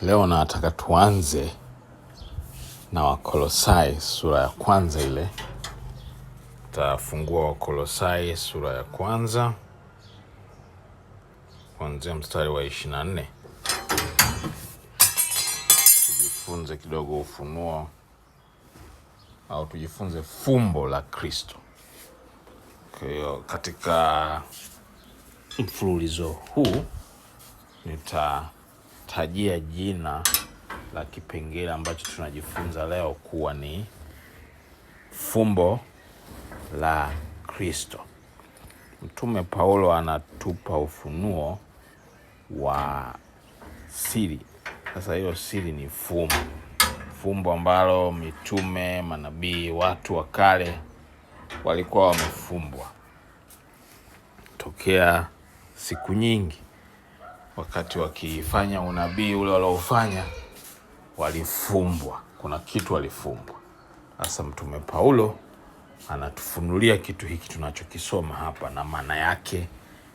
Leo nataka tuanze na Wakolosai sura ya kwanza ile. Tafungua Wakolosai sura ya kwanza kuanzia mstari wa 24. Tujifunze kidogo ufunuo au tujifunze fumbo la Kristo. Kwa hiyo katika mfululizo huu nitatajia jina la kipengele ambacho tunajifunza leo kuwa ni fumbo la Kristo. Mtume Paulo anatupa ufunuo wa siri. Sasa hiyo siri ni fumbo ambalo mitume, manabii, watu wa kale walikuwa wamefumbwa tokea siku nyingi. Wakati wakifanya unabii ule waliofanya, walifumbwa. Kuna kitu walifumbwa. Sasa mtume Paulo anatufunulia kitu hiki tunachokisoma hapa na maana yake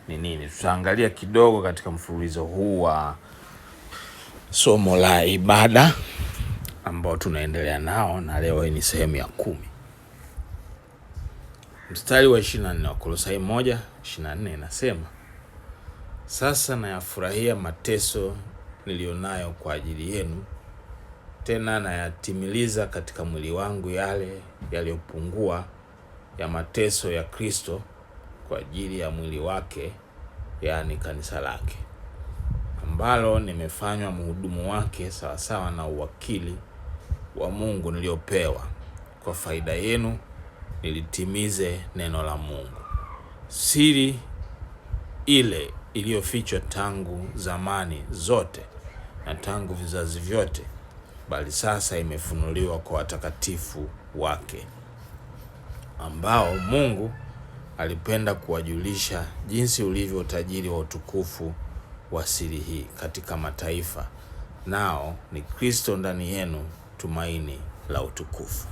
ni nini. Tutaangalia kidogo katika mfululizo huu wa somo la ibada ambao tunaendelea nao, na leo ni sehemu ya 10. Mstari wa 24 wa Kolosai 1:24 inasema, sasa nayafurahia mateso nilionayo kwa ajili yenu, tena nayatimiliza katika mwili wangu yale yaliyopungua ya mateso ya Kristo kwa ajili ya mwili wake, yaani kanisa lake, ambalo nimefanywa mhudumu wake sawasawa na uwakili wa Mungu niliopewa kwa faida yenu, nilitimize neno la Mungu. Siri ile iliyofichwa tangu zamani zote na tangu vizazi vyote, bali sasa imefunuliwa kwa watakatifu wake, ambao Mungu alipenda kuwajulisha jinsi ulivyo utajiri wa utukufu wa siri hii katika mataifa, nao ni Kristo ndani yenu, tumaini la utukufu.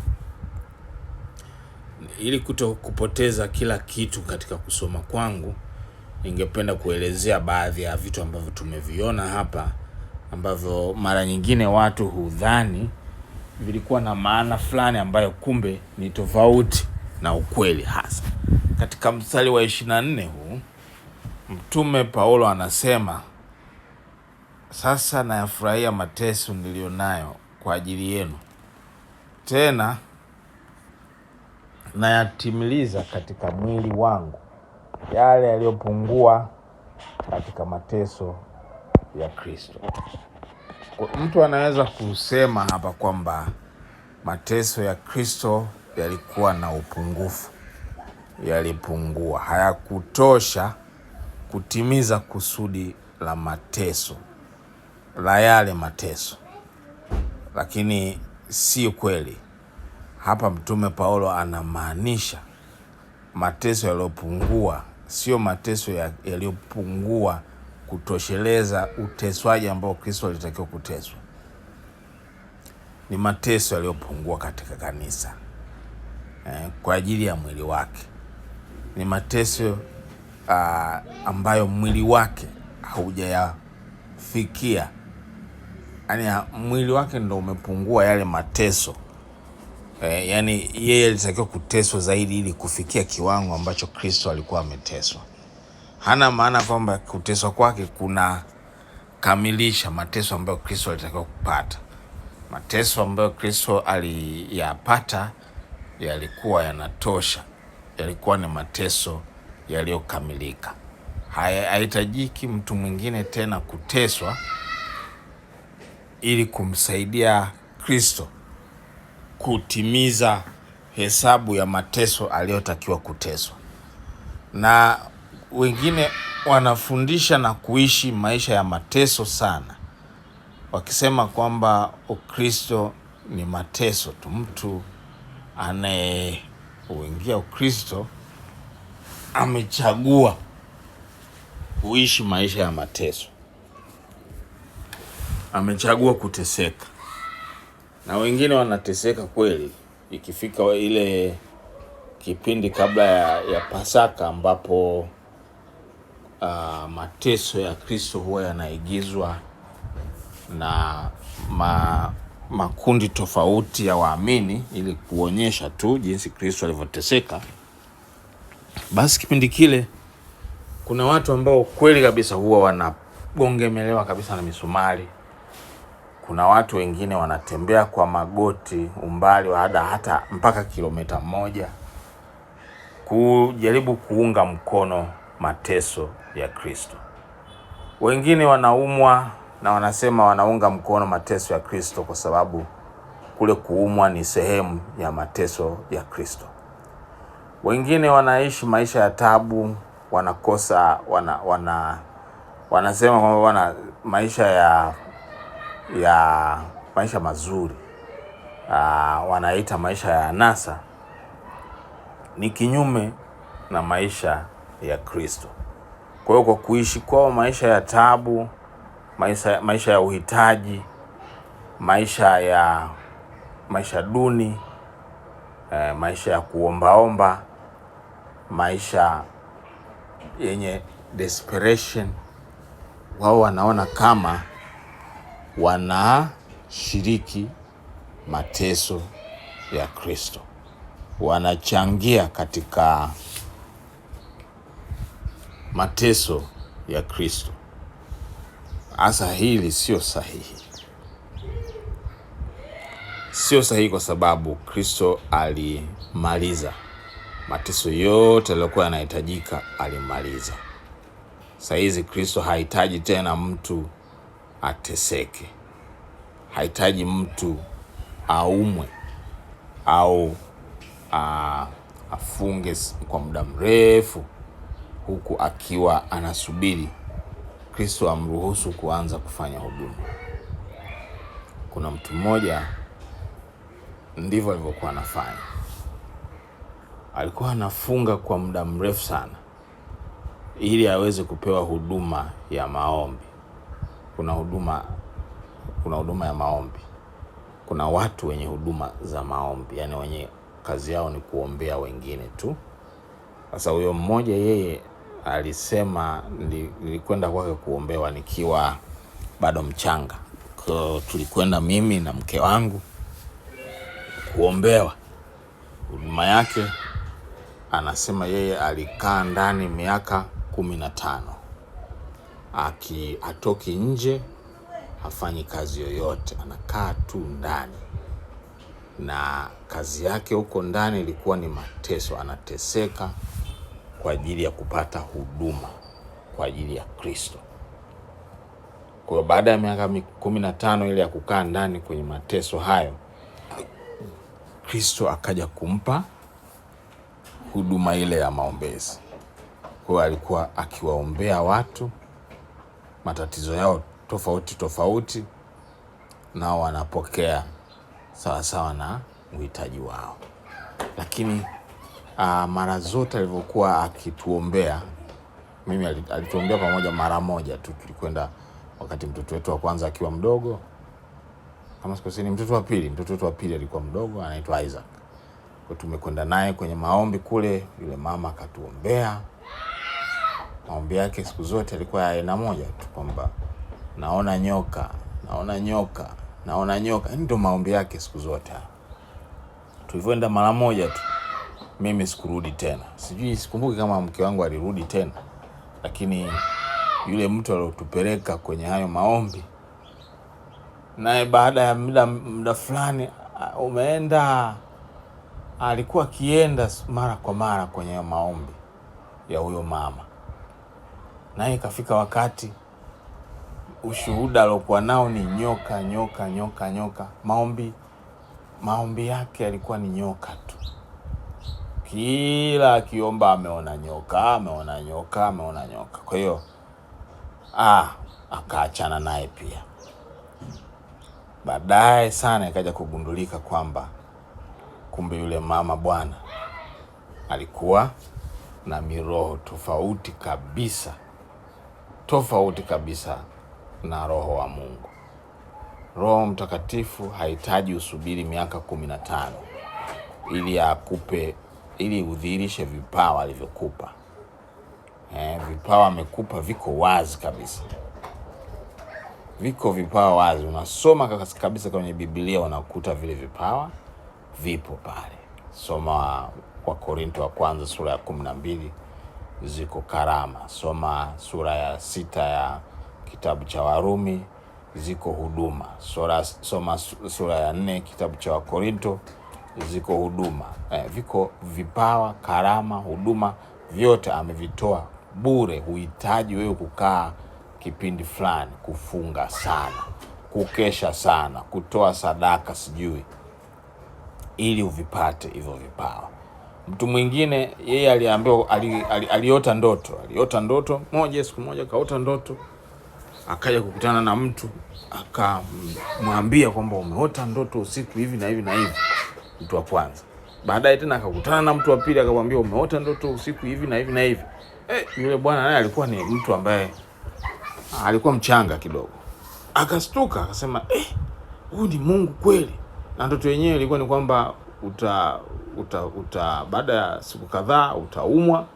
Ili kutokupoteza kila kitu katika kusoma kwangu, ningependa kuelezea baadhi ya vitu ambavyo tumeviona hapa, ambavyo mara nyingine watu hudhani vilikuwa na maana fulani ambayo kumbe ni tofauti na ukweli hasa. Katika mstari wa 24 huu, mtume Paulo anasema, sasa nayafurahia mateso nilionayo kwa ajili yenu, tena nayatimiliza katika mwili wangu yale yaliyopungua katika mateso ya Kristo. Mtu anaweza kusema hapa kwamba mateso ya Kristo yalikuwa na upungufu, yalipungua, hayakutosha kutimiza kusudi la mateso, la yale mateso. Lakini si kweli. Hapa mtume Paulo anamaanisha mateso yaliyopungua sio mateso yaliyopungua kutosheleza uteswaji ambao Kristo alitakiwa kuteswa. Ni mateso yaliyopungua katika kanisa kwa ajili ya mwili wake. Ni mateso ambayo mwili wake haujayafikia. Yaani mwili wake ndio umepungua yale mateso. Yaani yeye alitakiwa kuteswa zaidi ili kufikia kiwango ambacho Kristo alikuwa ameteswa. Hana maana kwamba kuteswa kwake kuna kamilisha mateso ambayo Kristo alitakiwa kupata. Mateso ambayo Kristo aliyapata yalikuwa yanatosha. Yalikuwa ni mateso yaliyokamilika. Hahitajiki mtu mwingine tena kuteswa ili kumsaidia Kristo kutimiza hesabu ya mateso aliyotakiwa kuteswa. Na wengine wanafundisha na kuishi maisha ya mateso sana, wakisema kwamba Ukristo ni mateso tu. Mtu anayeingia Ukristo amechagua kuishi maisha ya mateso, amechagua kuteseka. Na wengine wanateseka kweli. Ikifika ile kipindi kabla ya Pasaka ambapo mateso ya Kristo huwa yanaigizwa na makundi tofauti ya waamini ili kuonyesha tu jinsi Kristo alivyoteseka. Basi kipindi kile kuna watu ambao kweli kabisa huwa wanagongemelewa kabisa na misumari. Kuna watu wengine wanatembea kwa magoti umbali wa hata mpaka kilomita 1 kujaribu kuunga mkono mateso ya Kristo. Wengine wanaumwa na wanasema wanaunga mkono mateso ya Kristo kwa sababu kule kuumwa ni sehemu ya mateso ya Kristo. Wengine wanaishi maisha ya taabu, wanakosa wanasema kwamba wana maisha mazuri. Wanaita maisha ya anasa, ni kinyume na maisha ya Kristo. Kwa hiyo kwa kuishi kwao maisha ya taabu, maisha ya uhitaji, maisha duni, maisha ya kuombaomba, maisha yenye desperation, wao wanaona kama wanashiriki mateso ya Kristo, wanachangia katika mateso ya Kristo. Hasa hili sio sahihi. Sio sahihi kwa sababu Kristo alimaliza mateso yote yaliyokuwa yanahitajika, alimaliza. Sasa hizi Kristo hahitaji tena mtu ateseke. Hahitaji mtu aumwe au afunge kwa muda mrefu huku akiwa anasubiri Kristo amruhusu kuanza kufanya huduma. Kuna mtu mmoja ndivyo alivyokuwa anafanya. Alikuwa anafunga kwa muda mrefu sana ili aweze kupewa huduma ya maombi. Kuna huduma ya maombi. Kuna watu wenye huduma za maombi, yani wenye kazi yao ni kuombea wengine tu. Sasa huyo mmoja yeye alisema nilikwenda kwake kuombewa nikiwa bado mchanga. Kwa tulikwenda mimi na mke wangu kuombewa. Huduma yake anasema yeye alikaa ndani miaka 15. Hatoki nje, hafanyi kazi yoyote, anakaa tu ndani. Na kazi yake huko ndani ilikuwa ni mateso, anateseka kwa ajili ya kupata huduma kwa ajili ya Kristo. Kwa hiyo baada ya miaka 15 ile ya kukaa ndani kwenye mateso hayo, Kristo akaja kumpa huduma ile ya maombezi. Kwa hiyo alikuwa akiwaombea watu matatizo yao tofauti, nao wanapokea sawa sawa na uhitaji wao. Lakini mara zote alivyokuwa akituombea, mimi alituombea pamoja mara moja tu. Tulikwenda wakati mtoto wetu wa kwanza akiwa mdogo, kama sikosini mtoto wa pili alikuwa mdogo, anaitwa Isaac. Kwa tumekwenda naye kwenye maombi kule, yule mama akatuombea. Maombi yake siku zote alikuwa ya aina moja tu, kwamba naona nyoka. Ndio maombi yake siku zote. Tulivyoenda mara moja tu, mimi sikurudi tena. Sikumbuki kama mke wangu alirudi tena. Lakini yule mtu aliyotupeleka kwenye hayo maombi, naye baada ya muda fulani umeenda, alikuwa akienda mara kwa mara kwenye maombi ya huyo mama. Naye ikafika wakati ushuhuda aliokuwa nao ni nyoka. Maombi yake yalikuwa ni nyoka tu. Kila akiomba ameona nyoka. Kwa hiyo akaachana naye pia. Baadaye sana ikaja kugundulika kwamba kumbe yule mama bwana alikuwa na miroho tofauti kabisa na Roho wa Mungu. Roho Mtakatifu hahitaji usubiri miaka 15 ili udhihirishe vipawa alivyokupa. Vipawa amekupa viko wazi kabisa. viko vipawa wazi. Unasoma kabisa kwenye Biblia unakuta vile vipawa vipo pale. Soma kwa Korinto wa kwanza sura ya 12, ziko karama. Soma sura ya 6 ya kitabu cha Warumi, ziko huduma. Soma sura ya 4 kitabu cha Wakorinto, ziko huduma. Viko vipawa, karama, huduma, vyote amevitoa bure. Huhitaji wewe kukaa kipindi fulani, kufunga sana, kukesha sana, kutoa sadaka sijui, ili uvipate hivyo vipawa. Mtu mwingine yeye aliambiwa, aliota ndoto moja. Siku moja kaota ndoto, akaja kukutana na mtu akamwambia kwamba umeota ndoto usiku hivi na hivi na hivi, mtu wa kwanza. Baadaye tena akakutana na mtu wa pili akamwambia umeota ndoto usiku hivi na hivi na hivi. Yule bwana naye alikuwa ni mtu ambaye alikuwa mchanga kidogo. Akastuka akasema, huyu ni Mungu kweli. Na ndoto yenyewe ilikuwa ni kwamba baada ya siku kadhaa utaumwa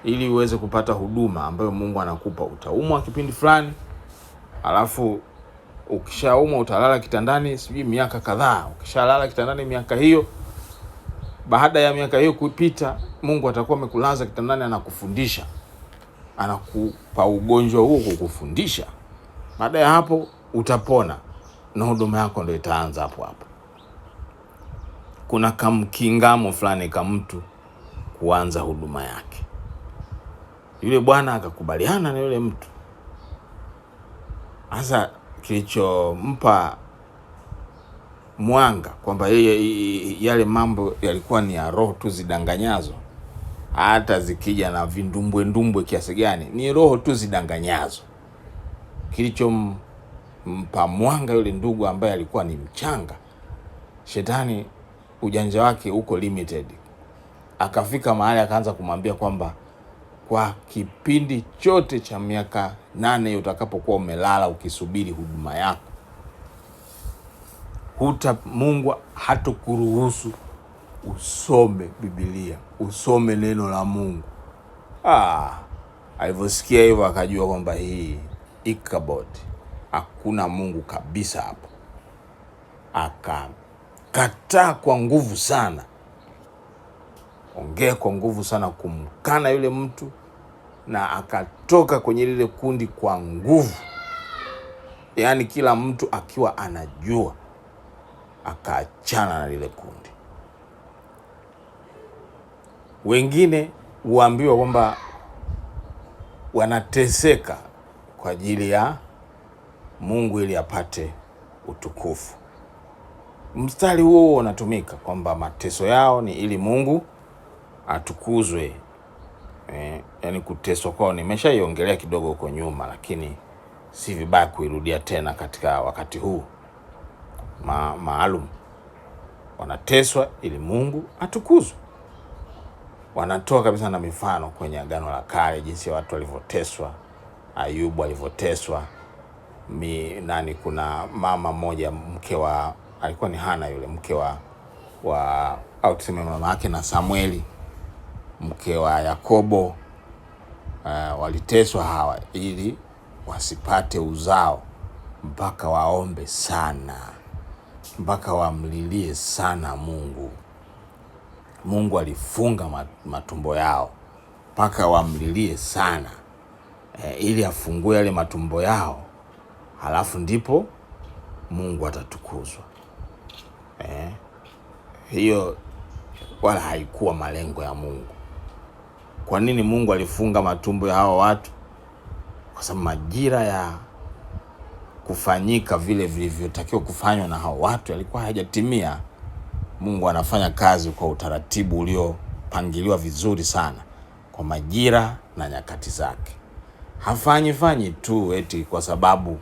ili uweze kupata huduma ambayo Mungu anakupa. Utaumwa kipindi fulani, alafu ukishaumwa utalala kitandani sijui miaka kadhaa. Ukishalala kitandani miaka hiyo, baada ya miaka hiyo kupita, Mungu atakuwa amekulaza kitandani, anakufundisha, anakupa ugonjwa huo kukufundisha. Baada ya hapo utapona na huduma yako ndio itaanza hapo. Kuna kamkingamo fulani kama mtu kuanza huduma yake. Yule bwana akakubaliana na yule mtu. Sasa kilichompa mwanga kwamba yale mambo yalikuwa ni ya roho tu zidanganyazo, hata zikija na vindumbwe kiasi gani, ni roho tu zidanganyazo. Kilichompa mwanga yule ndugu ambaye alikuwa ni mchanga, shetani ujanja wake uko limited. Akafika mahali akaanza kumwambia kwamba kwa kipindi chote cha miaka 8 utakapokuwa umelala ukisubiri huduma yako, Mungu hatakuruhusu usome Biblia, usome neno la Mungu. Alivyosikia hivyo akajua kwamba hii Ichabod, hakuna Mungu kabisa hapo. Akakataa kwa nguvu sana, ongea kwa nguvu sana kumkana yule mtu, na akatoka kwenye lile kundi kwa nguvu. Yaani kila mtu akiwa anajua, akaachana na lile kundi. Wengine huambiwa kwamba wanateseka kwa ajili ya Mungu ili apate utukufu. Mstari huo unatumika kwamba mateso yao ni ili Mungu atukuzwe. Yaani kuteswa kwao nimeshaiongelea kidogo huko nyuma, lakini si vibaya kuirudia tena katika wakati huu maalum. Wanateswa ili Mungu atukuzwe. Wanatoa kabisa na mifano kwenye Agano la Kale, jinsi watu walivyoteswa. Ayubu alivyoteswa. Kuna mama mmoja, mke wa alikuwa ni Hana, yule mke wa au tuseme mama yake na Samueli, mke wa Yakobo. Waliteswa hawa ili wasipate uzao, mpaka waombe sana, mpaka wamlilie sana Mungu. Mungu alifunga matumbo yao mpaka wamlilie sana, ili afungue yale matumbo yao, halafu ndipo Mungu atatukuzwa. Hiyo wala haikuwa malengo ya Mungu. Kwa nini Mungu alifunga matumbo ya hao watu? Kwa sababu majira ya kufanyika vile vilivyotakiwa kufanywa na hao watu yalikuwa hayajatimia. Mungu anafanya kazi kwa utaratibu uliopangiliwa vizuri sana, kwa majira na nyakati zake. Hafanyi tu eti kwa sababu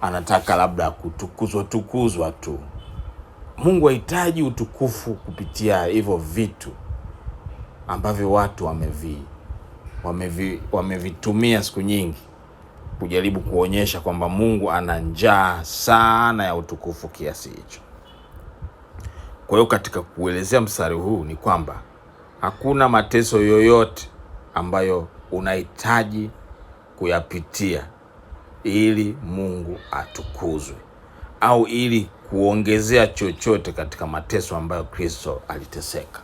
anataka labda kutukuzwa tu. Mungu hahitaji utukufu kupitia hivyo vitu ambavyo watu wamevitumia siku nyingi kujaribu kuonyesha kwamba Mungu ana njaa sana ya utukufu kiasi hicho. Kwa hiyo katika kuelezea mstari huu ni kwamba hakuna mateso yoyote ambayo unahitaji kuyapitia ili Mungu atukuzwe, au ili kuongezea chochote katika mateso ambayo Kristo aliteseka.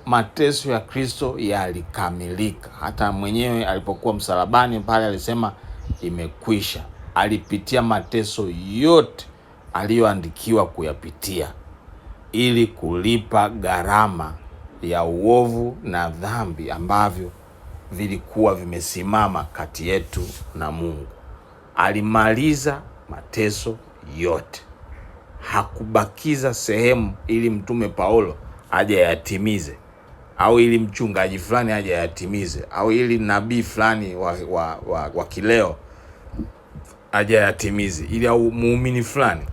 Mateso ya Kristo yalikamilika. Hata mwenyewe alipokuwa msalabani pale alisema imekwisha. Alipitia mateso yote aliyoandikiwa kuyapitia ili kulipa gharama ya uovu na dhambi ambavyo vilikuwa vimesimama kati yetu na Mungu. Alimaliza mateso yote. Hakubakiza sehemu ili mtume Paulo aje yatimize, au ili mchungaji fulani aje yatimize, au ili nabii fulani wa kileo aje yatimize, ili au muumini fulani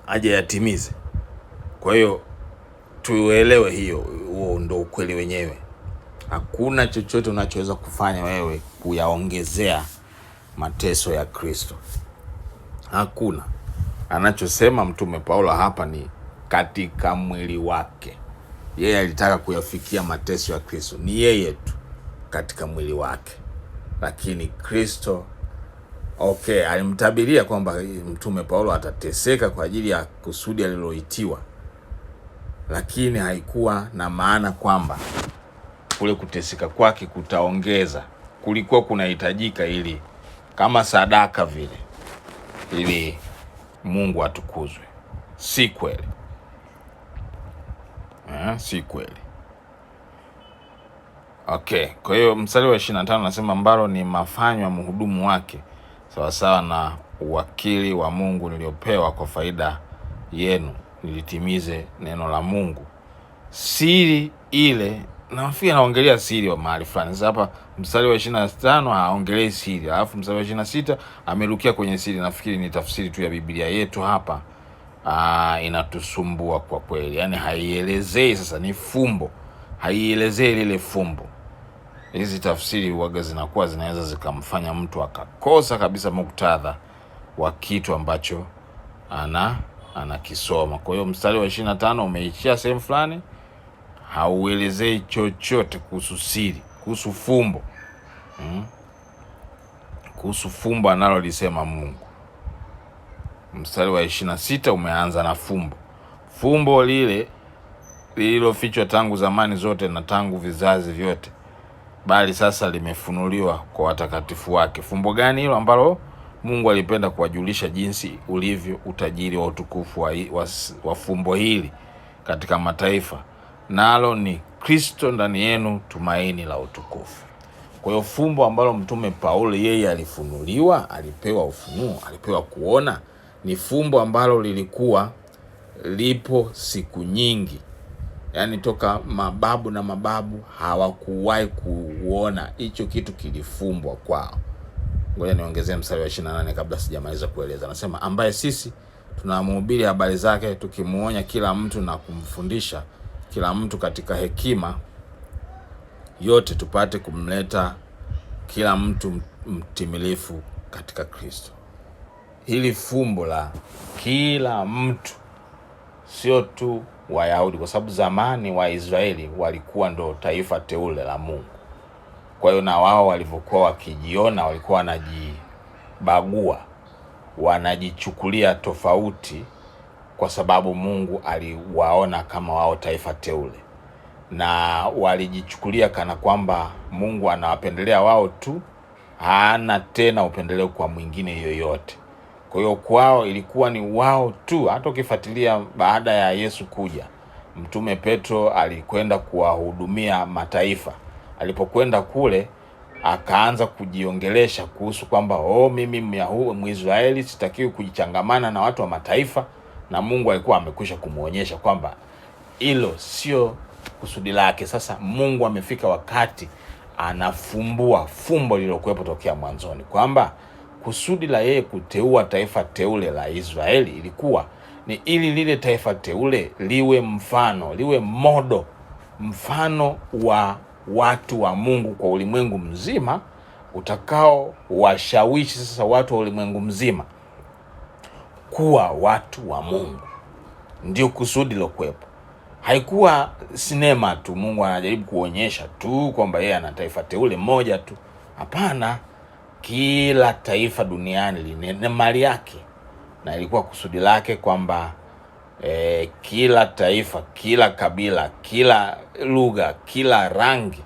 aje yatimize. Kwa hiyo tuelewe huo ndio ukweli wenyewe. Hakuna chochote unachoweza kufanya wewe kuyaongezea mateso ya Kristo. Hakuna. Anachosema mtume Paulo hapa ni katika mwili wake. Yeye alitaka kuyafikia mateso ya Kristo, ni yeye tu katika mwili wake. Lakini Kristo alimtabiria kwamba mtume Paulo atateseka kwa ajili ya kusudi aliloitiwa, lakini haikuwa na maana kwamba kule kuteseka kwake kutaongeza. Kulikuwa kunahitajika ili kama sadaka vile, ili Mungu atukuzwe. Si kweli. Si kweli. Kwa hiyo mstari wa 25 anasema, ambalo ni mafanyo ya mhudumu wake sawasawa na uwakili wa Mungu niliopewa kwa faida yenu, nilitimize neno la Mungu. Siri ile, nafikiri anaongelea siri wa mahali fulani. Sasa hapa mstari wa 25 haongelei siri, alafu mstari wa 26 amerukia kwenye siri. Nafikiri ni tafsiri tu ya Biblia yetu hapa. Inatusumbua kwa kweli. Yaani haielezei, sasa ni fumbo, haielezei lile fumbo. Hizi tafsiri huaga zinakuwa zinaweza zikamfanya mtu akakosa kabisa muktadha wa kitu ambacho anakisoma. Kwa hiyo mstari wa 25 umeishia sehemu fulani, hauelezei chochote kuhusu siri, kuhusu fumbo. Kuhusu fumbo analolisema Mungu. Mstari wa 26 umeanza na fumbo. Fumbo lile lililofichwa tangu zamani zote na tangu vizazi vyote, bali sasa limefunuliwa kwa watakatifu wake. Fumbo gani hilo ambalo Mungu alipenda kuwajulisha jinsi ulivyo utajiri wa utukufu wa fumbo hili katika mataifa, nalo ni Kristo ndani yenu, tumaini la utukufu. Kwa hiyo fumbo ambalo mtume Paulo yeye alifunuliwa, alipewa ufunuo, alipewa kuona, ni fumbo ambalo lilikuwa lipo siku nyingi. Yaani toka mababu na mababu hawakuwahi kuona hicho kitu, kilifumbwa kwao. Ngoja niongezee mstari wa 28 kabla sijamaliza kueleza. Anasema, ambaye sisi tunamhubiri habari zake, tukimuonya kila mtu na kumfundisha kila mtu katika hekima yote, tupate kumleta kila mtu mtimilifu katika Kristo. Hili fumbo la kila mtu sio tu Wayahudi, kwa sababu zamani Waisraeli walikuwa ndo taifa teule la Mungu. Kwa hiyo na wao walivyokuwa wakijiona, walikuwa wanajibagua, wanajichukulia tofauti, kwa sababu Mungu aliwaona kama wao taifa teule, na walijichukulia kana kwamba Mungu anawapendelea wao tu, hana tena upendeleo kwa mwingine yoyote. Kwa hiyo kwao ilikuwa ni wao tu. Hata ukifuatilia baada ya Yesu kuja, mtume Petro alikwenda kuwahudumia mataifa. Alipokwenda kule, akaanza kujiongelesha kuhusu kwamba mimi Mwisraeli sitakiwi kujichangamana na watu wa mataifa, na Mungu alikuwa amekwisha kumuonyesha kwamba hilo sio kusudi lake. Sasa Mungu amefika wakati anafumbua fumbo lililokuwepo tokea mwanzoni, kwamba kusudi la yeye kuteua taifa teule la Israeli ilikuwa ni ili lile taifa teule liwe mfano, liwe mfano wa watu wa Mungu kwa ulimwengu mzima, utakao washawishi sasa watu wa ulimwengu mzima kuwa watu wa Mungu. Ndio kusudi lilokuwepo. Haikuwa sinema tu, Mungu anajaribu kuonyesha tu kwamba yeye ana taifa teule moja tu. Hapana, kila taifa duniani lina mali yake, na ilikuwa kusudi lake kwamba kila taifa, kila kabila, kila lugha, kila rangi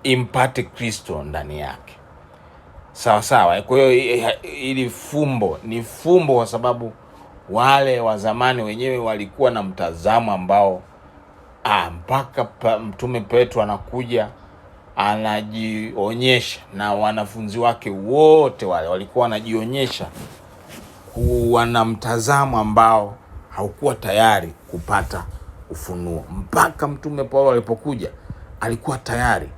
impate Kristo ndani yake. Sawa sawa. Kwa hiyo ili fumbo ni fumbo kwa sababu wale wa zamani wenyewe walikuwa na mtazamo ambao mpaka Mtume Petro anakuja anajionyesha, na wanafunzi wake wote wale walikuwa wanajionyesha wana mtazamo ambao haukuwa tayari kupata ufunuo. Mpaka Mtume Paulo alipokuja alikuwa tayari,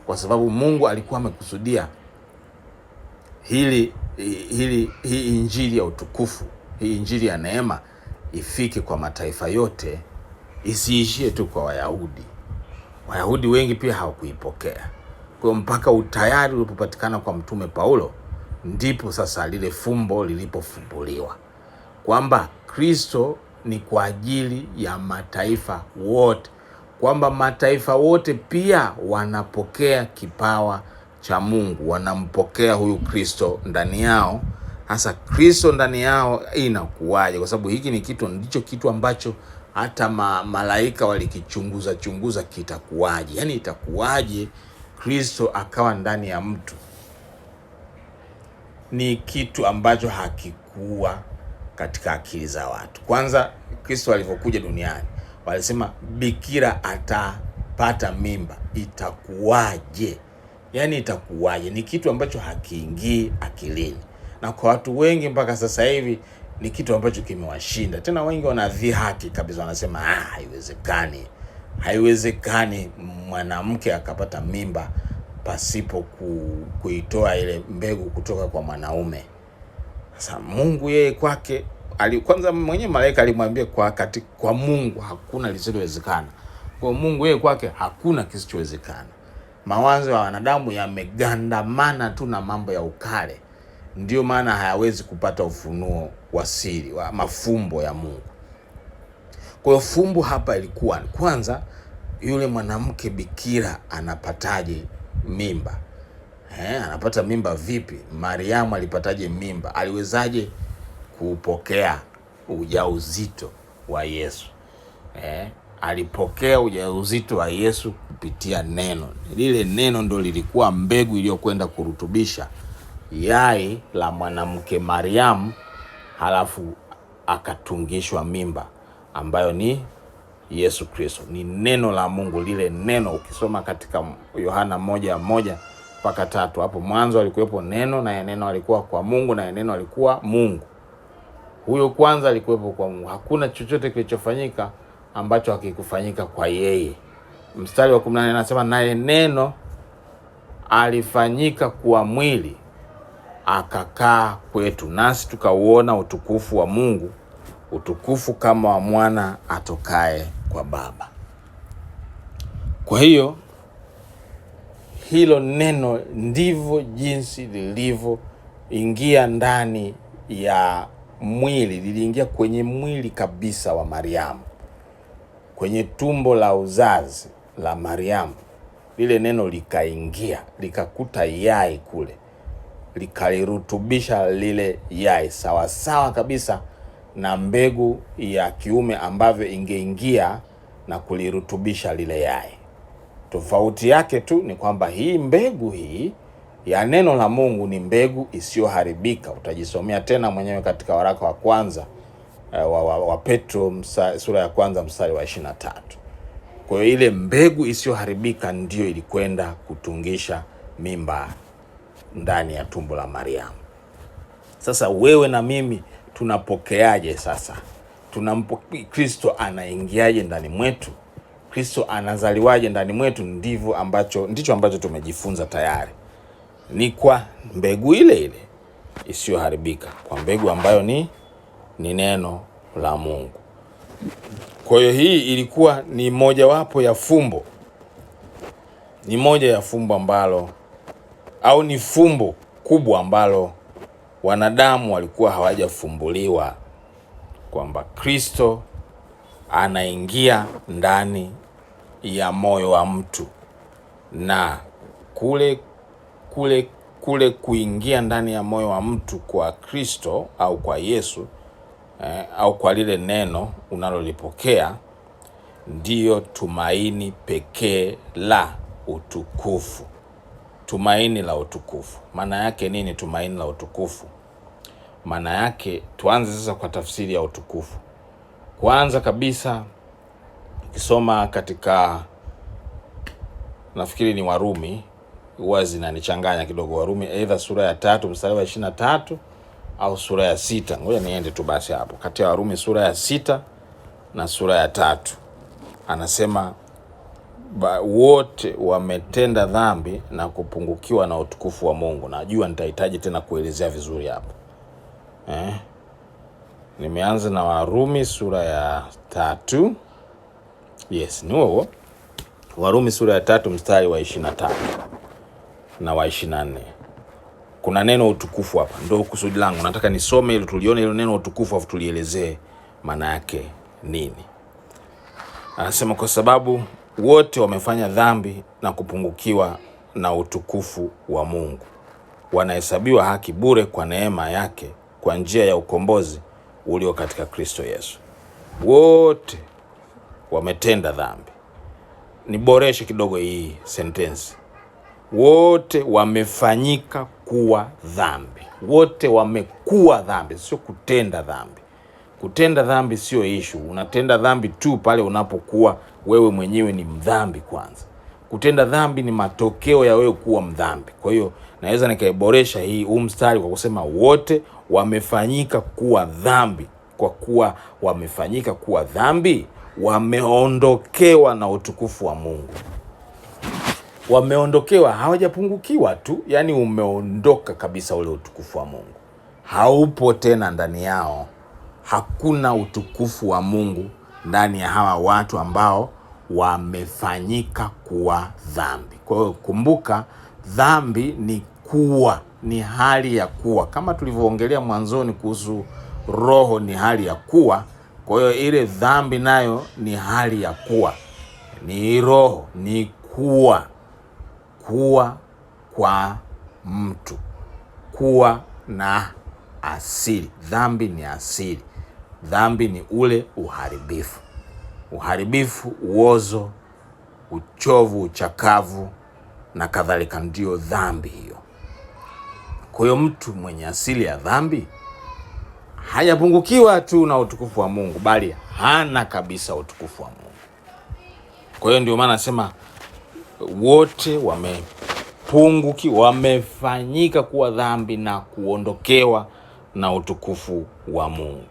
kwa sababu Mungu alikuwa amekusudia hii injili ya utukufu, hii injili ya neema ifike kwa mataifa yote, isiishie tu kwa Wayahudi. Wayahudi wengi pia hawakuipokea. Kwa mpaka utayari ulipopatikana kwa Mtume Paulo, ndipo sasa lile fumbo lilipofumbuliwa kwamba Kristo ni kwa ajili ya mataifa wote, kwamba mataifa wote pia wanapokea kipawa cha Mungu, wanampokea huyu Kristo ndani yao. Hasa Kristo ndani yao inakuwaje? Kwa sababu hiki ndicho kitu ambacho hata malaika walikichunguza kitakuwaje. Yaani itakuwaje Kristo akawa ndani ya mtu? Ni kitu ambacho hakikuwa katika akili za watu. Kwanza Kristo alipokuja duniani walisema bikira atapata mimba, itakuwaje? Yaani itakuwaje? Ni kitu ambacho hakiingii akilini, na kwa watu wengi mpaka sasa hivi ni kitu ambacho kimewashinda. Tena wengi wanadhihaki kabisa, wanasema haiwezekani mwanamke akapata mimba pasipo kuitoa ile mbegu kutoka kwa mwanaume. Sasa Mungu yeye kwake kwanza mwenyewe malaika alimwambia kwa Mungu hakuna lisilowezekana. Kwa Mungu yeye kwake hakuna kisichowezekana. Mawazo ya wanadamu yamegandamana tu na mambo ya ukale, ndio maana hayawezi kupata ufunuo wa siri wa mafumbo ya Mungu. Kwa hiyo fumbo hapa ilikuwa kwanza, yule mwanamke bikira anapataje mimba? Anapata mimba vipi? Mariamu alipataje mimba? Aliwezaje kupokea ujauzito wa Yesu? Alipokea ujauzito wa Yesu kupitia neno. Lile neno ndo lilikuwa mbegu iliyokwenda kurutubisha yai la mwanamke Mariamu, halafu akatungishwa mimba ambayo ni Yesu Kristo. Ni neno la Mungu. Lile neno ukisoma katika Yohana 1:1-3, hapo mwanzo alikuwepo neno, na neno alikuwa kwa Mungu, na neno alikuwa Mungu. Huyo kwanza alikuwepo kwa Mungu. Hakuna chochote kilichofanyika ambacho hakikufanyika kwa yeye. Mstari wa 18 anasema naye neno alifanyika kuwa mwili akakaa kwetu, nasi tukauona utukufu wa Mungu, utukufu kama wa mwana atokaye kwa Baba. Kwa hiyo hilo neno ndivyo jinsi lilivyoingia ndani ya mwili, liliingia kwenye mwili kabisa wa Mariamu, kwenye tumbo la uzazi la Mariamu. Lile neno likaingia, likakuta yai kule, likalirutubisha lile yai sawa sawa kabisa na mbegu ya kiume ambavyo ingeingia na kulirutubisha lile yai. Tofauti yake tu ni kwamba hii mbegu hii ya neno la Mungu ni mbegu isiyoharibika. Utajisomea tena mwenyewe katika waraka wa kwanza wa Petro sura ya kwanza mstari wa 23. Kwa hiyo ile mbegu isiyoharibika ndio ilikwenda kutungisha mimba ndani ya tumbo la Mariamu. Sasa wewe na mimi tunapokeaje sasa? Kristo anaingiaje ndani mwetu? Kristo anazaliwaje ndani mwetu? Ndicho ambacho tumejifunza tayari. Ni kwa mbegu ile ile isiyoharibika, kwa mbegu ambayo ni neno la Mungu. Kwa hiyo hii ilikuwa ni mojawapo ya fumbo, ni moja ya fumbo ambalo, au ni fumbo kubwa ambalo wanadamu walikuwa hawajafumbuliwa, kwamba Kristo anaingia ndani ya moyo wa mtu, na kule kule kuingia ndani ya moyo wa mtu kwa Kristo au kwa Yesu au kwa lile neno unalolipokea, ndiyo tumaini pekee la utukufu. Tumaini la utukufu. Maana yake nini tumaini la utukufu? Maana yake, tuanze sasa kwa tafsiri ya utukufu. Kwanza kabisa, ukisoma katika, nafikiri ni Warumi, huwa zinanichanganya kidogo, Warumi either sura ya 3 mstari wa 23 au sura ya 6. Ngoja niende tu basi hapo. Kati ya Warumi sura ya 6 na sura ya 3. Anasema wote wametenda dhambi na kupungukiwa na utukufu wa Mungu. Najua nitahitaji tena kuelezea vizuri hapo. Nimeanza na Warumi sura ya 3. Yes, ni huo. Warumi sura ya 3 mstari wa 23 na wa 24. Kuna neno utukufu hapa. Ndio kusudi langu. Nataka nisome ili tulione ile neno utukufu afu tulielezee maana yake nini. Anasema kwa sababu wote wamefanya dhambi na kupungukiwa na utukufu wa Mungu. Wanahesabiwa haki bure kwa neema yake kwa njia ya ukombozi ulio katika Kristo Yesu. Wote wametenda dhambi. Niboreshe kidogo hii sentence. Wote wamefanyika kuwa dhambi. Wote wamekuwa dhambi, sio kutenda dhambi. Kutenda dhambi sio issue. Unatenda dhambi tu pale unapokuwa wewe mwenyewe ni mdhambi kwanza. Kutenda dhambi ni matokeo ya wewe kuwa mdhambi. Kwa hiyo naweza nikaiboresha hii mstari kwa kusema wote wamefanyika kuwa dhambi. Kwa kuwa wamefanyika kuwa dhambi, wameondokewa na utukufu wa Mungu. Wameondokewa, hawajapungukiwa tu, yani umeondoka kabisa ule utukufu wa Mungu. Haupo tena ndani yao. Hakuna utukufu wa Mungu ndani ya hawa watu ambao wamefanyika kuwa dhambi. Kwa hiyo kumbuka, dhambi ni kuwa, ni hali ya kuwa. Kama tulivyoongelea mwanzoni kuhusu roho ni hali ya kuwa, kwa hiyo ile dhambi nayo ni hali ya kuwa. Ni roho, ni kuwa kwa mtu, kuwa na asili. Dhambi ni asili. Dhambi ni ule uharibifu, uozo, uchovu, uchakavu na kadhalika, ndio dhambi hiyo. Kwa hiyo mtu mwenye asili ya dhambi hajapungukiwa tu na utukufu wa Mungu, bali hana kabisa utukufu wa Mungu. Kwa hiyo ndio maana nasema wote wamefanyika kuwa dhambi na kuondokewa na utukufu wa Mungu.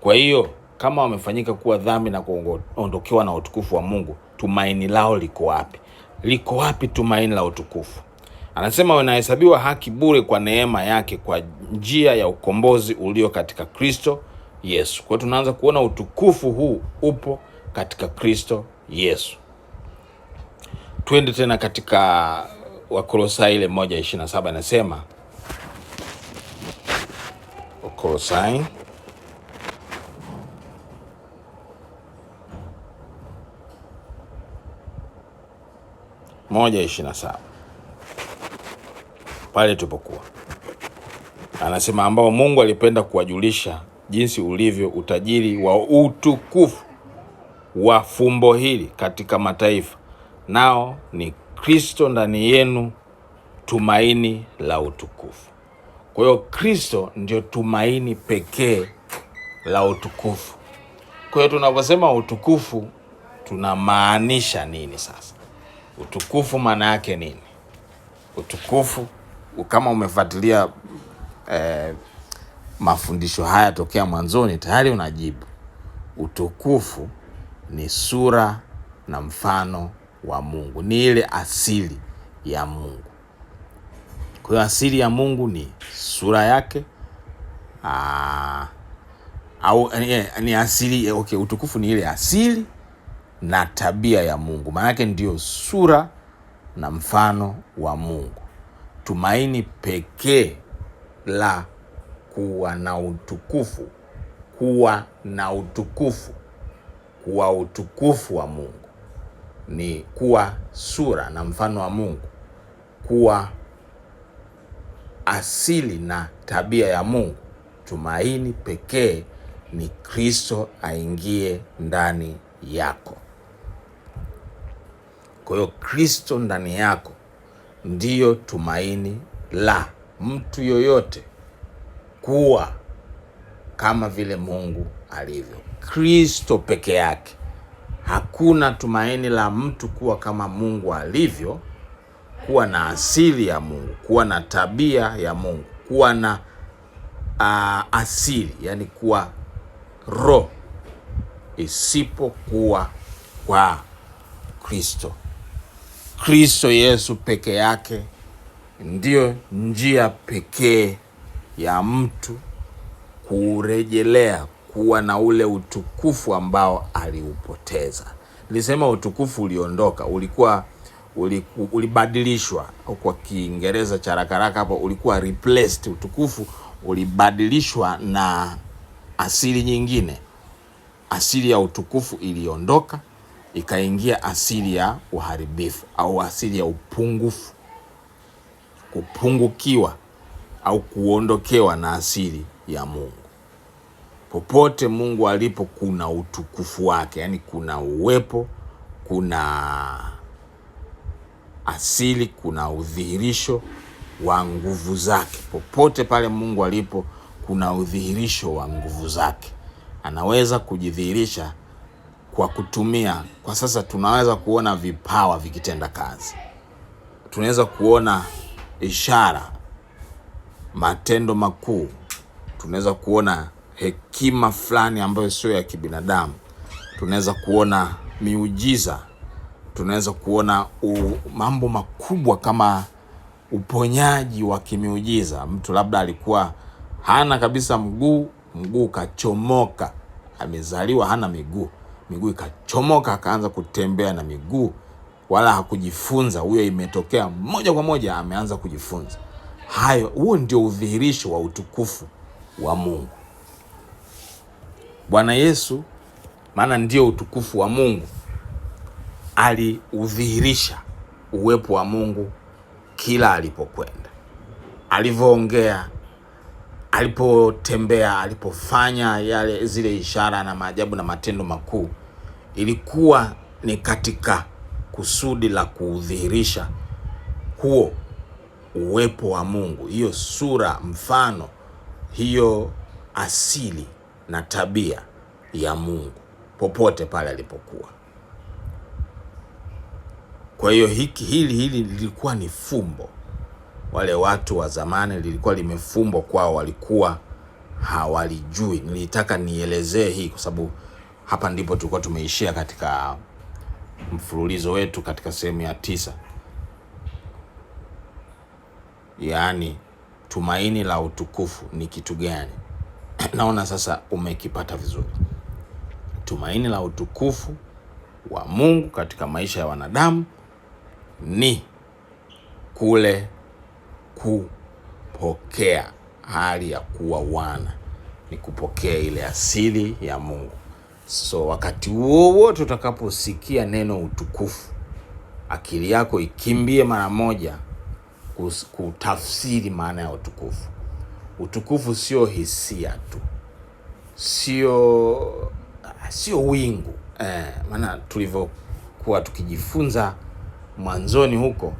Kwa hiyo kama wamefanyika kuwa dhambi na kuondokewa na utukufu wa Mungu, tumaini lao liko wapi? Liko wapi tumaini la utukufu? Anasema wanahesabiwa haki bure kwa neema yake kwa njia ya ukombozi ulio katika Kristo Yesu. Kwa hiyo tunaanza kuona utukufu huu upo katika Kristo Yesu. Twende tena katika Wakolosai ile 1:27, anasema Wakolosai 1:27 pale tupokuwa anasema, ambao Mungu alipenda kuwajulisha jinsi ulivyo utajiri wa utukufu wa fumbo hili katika mataifa, nao ni Kristo ndani yenu, tumaini la utukufu. Kwa hiyo Kristo ndio tumaini pekee la utukufu. Kwa hiyo tunaposema utukufu tunamaanisha nini sasa? Utukufu maana yake nini? Utukufu, kama umefuatilia mafundisho haya tokea mwanzoni, tayari unajibu. Utukufu ni sura na mfano wa Mungu. Ni ile asili ya Mungu. Kwa hiyo asili ya Mungu ni sura yake. Ni asili. Okay, utukufu ni ile asili na tabia ya Mungu. Maana yake ndio sura na mfano wa Mungu. Tumaini pekee la kuwa na utukufu, kuwa utukufu wa Mungu ni kuwa sura na mfano wa Mungu, kuwa asili na tabia ya Mungu, tumaini pekee ni Kristo aingie ndani yako. Kwa hiyo Kristo ndani yako ndiyo tumaini la mtu yoyote kuwa kama vile Mungu alivyo. Kristo peke yake. Hakuna tumaini la mtu kuwa kama Mungu alivyo, kuwa na asili ya Mungu, kuwa na tabia ya Mungu, kuwa na asili, yani kuwa roho, isipokuwa kwa Kristo. Kristo Yesu peke yake ndiyo njia pekee ya mtu kurejelea kuwa na ule utukufu ambao aliupoteza. Nilisema utukufu uliondoka, ulibadilishwa, au kwa Kiingereza cha haraka hapo ulikuwa replaced. Utukufu ulibadilishwa na asili nyingine. Asili ya utukufu iliondoka, ikaingia asili ya uharibifu au asili ya upungufu, kupungukiwa au kuondokewa na asili ya Mungu. Popote Mungu alipo kuna utukufu wake, yani kuna uwepo, kuna asili, kuna udhihirisho wa nguvu zake. Popote pale Mungu alipo kuna udhihirisho wa nguvu zake. Anaweza kujidhihirisha kwa kutumia, kwa sasa tunaweza kuona vipawa vikitenda kazi. Tunaweza kuona ishara, matendo makuu. Tunaweza kuona hekima fulani ambayo sio ya kibinadamu. Tunaweza kuona miujiza. Tunaweza kuona mambo makubwa kama uponyaji wa kimiujiza. Mtu labda alikuwa hana kabisa mguu kachomoka. Amezaliwa hana miguu ikachomoka, akaanza kutembea na miguu, wala hakujifunza. Huyo imetokea moja kwa moja, ameanza kujifunza. Huo ndio udhihirisho wa utukufu wa Mungu. Bwana Yesu, maana ndio utukufu wa Mungu, aliudhihirisha uwepo wa Mungu kila alipokwenda, alivyoongea, alipotembea, alipofanya zile ishara na maajabu na matendo makuu. Ilikuwa ni katika kusudi la kuudhihirisha huo uwepo wa Mungu, hiyo sura, mfano, hiyo asili na tabia ya Mungu popote pale alipokuwa. Kwa hiyo hili lilikuwa ni fumbo. Wale watu wa zamani lilikuwa limefumbo kwao, walikuwa hawalijui. Nilitaka nielezee hii kwa sababu hapa ndipo tulikuwa tumeishia katika mfululizo wetu katika sehemu ya 9. Yaani tumaini la utukufu ni kitu gani? Naona sasa umekipata vizuri. Tumaini la utukufu wa Mungu katika maisha ya wanadamu ni kule kupokea hali ya kuwa wana, ni kupokea ile asili ya Mungu. So wakati wowote utakaposikia neno utukufu, akili yako ikimbie mara moja kutafsiri maana ya utukufu. Utukufu sio hisia tu, sio wingu. Maana tulivyokuwa tukijifunza mwanzoni huko,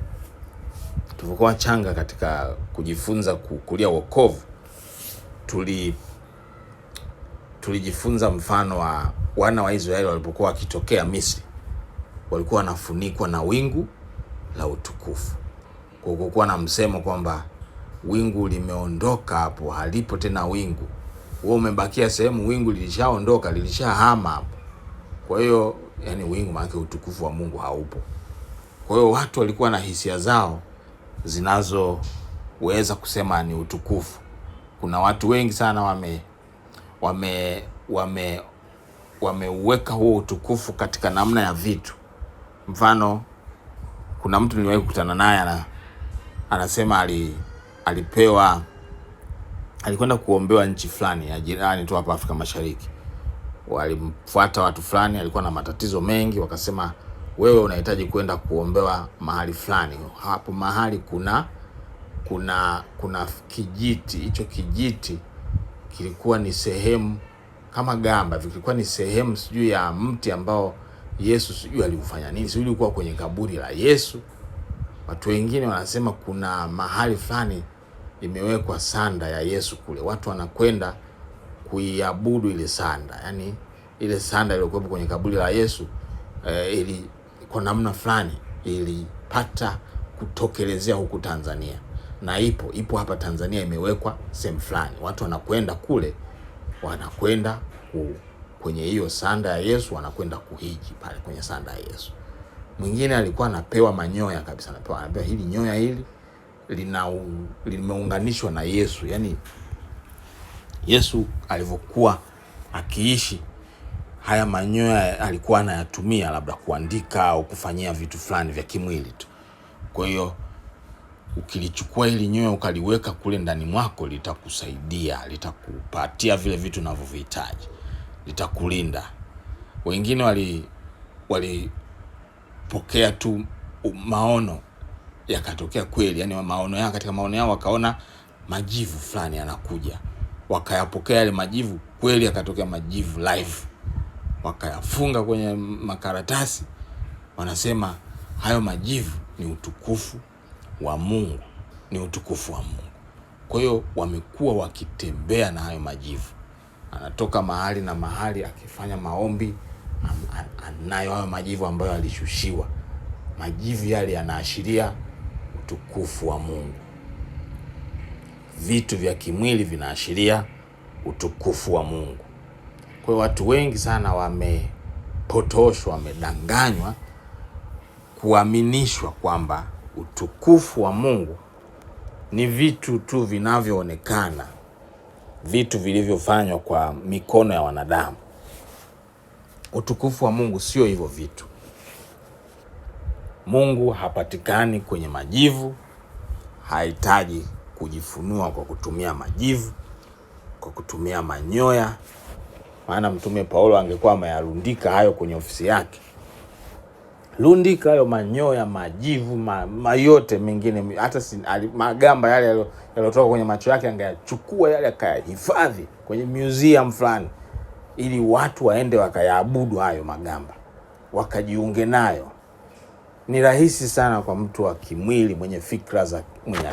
tulivyokuwa changa katika kujifunza kukulia wokovu, tulijifunza mfano wa wana wa Israeli walipokuwa wakitokea Misri. Walikuwa wanafunikwa na wingu la utukufu. Kwa kuwa na msemo kwamba wingu limeondoka, hapo halipo tena wingu. Wewe umebakia sehemu wingu lilishaondoka, lilishahama hapo. Kwa hiyo yani wingu maana utukufu wa Mungu haupo. Kwa hiyo watu walikuwa na hisia zao zinazoweza kusema ni utukufu. Kuna watu wengi sana wameuweka huo utukufu katika namna ya vitu. Mfano, kuna mtu niliwahi kukutana naye anasema alikwenda kuombewa nchi fulani ya jirani tu hapa Afrika Mashariki. Walimfuata watu fulani, alikuwa na matatizo mengi, wakasema wewe unahitaji kwenda kuombewa mahali fulani. Hapo mahali kuna kuna kijiti. Hicho kijiti kilikuwa ni sehemu kama gamba, vilikuwa ni sehemu sijui ya mti ambao Yesu sijui aliufanya nini, sijui ulikuwa kwenye kaburi la Yesu. Watu wengine wanasema kuna mahali fulani imewekwa sanda ya Yesu kule, watu wanakwenda kuiabudu ile sanda. Yani ile sanda iliyokuwa kwenye kaburi la Yesu ili kwa namna fulani ilipata kutokelezea huku Tanzania, na ipo hapa Tanzania, imewekwa sehemu fulani. Watu wanakwenda kule, wanakwenda kwenye hiyo sanda ya Yesu, wanakwenda kuhiji pale kwenye sanda ya Yesu. Mwingine alikuwa anapewa manyoya kabisa, anapewa hili nyoya hili limeunganishwa na Yesu. Yani Yesu alivyokuwa akiishi, haya manyoya alikuwa anayatumia labda kuandika au kufanyia vitu fulani vya kimwili tu. Kwa hiyo ukilichukua hili nyoya ukaliweka kule ndani mwako, litakusaidia, litakupatia vile vitu unavyohitaji, litakulinda. Wengine walipokea tu maono, yakatokea kweli. Yani maono yao, katika maono yao wakaona majivu fulani yanakuja, wakayapokea yale majivu kweli, yakatokea majivu live, wakayafunga kwenye makaratasi. Wanasema hayo majivu ni utukufu wa Mungu, ni utukufu wa Mungu. Kwa hiyo wamekuwa wakitembea na hayo majivu, anatoka mahali na mahali akifanya maombi, anayo hayo majivu ambayo alishushiwa. Majivu yale yanaashiria utukufu wa Mungu. Vitu vya kimwili vinaashiria utukufu wa Mungu. Kwa hiyo watu wengi sana wamepotoshwa, wamedanganywa kuaminishwa kwamba utukufu wa Mungu ni vitu tu vinavyoonekana, vitu vilivyofanywa kwa mikono ya wanadamu. Utukufu wa Mungu sio hivyo vitu. Mungu hapatikani kwenye majivu, hahitaji kujifunua kwa kutumia majivu, kwa kutumia manyoya. Maana Mtume Paulo angekuwa ameyarundika hayo kwenye ofisi yake. Rundika hayo manyoya, majivu, yote mengine, hata magamba yale yalotoka kwenye macho yake angeyachukua yale akayahifadhi kwenye museum fulani, ili watu waende wakayaabudu hayo magamba, wakajiunge nayo. Ni rahisi sana kwa mtu wa kimwili, mwenye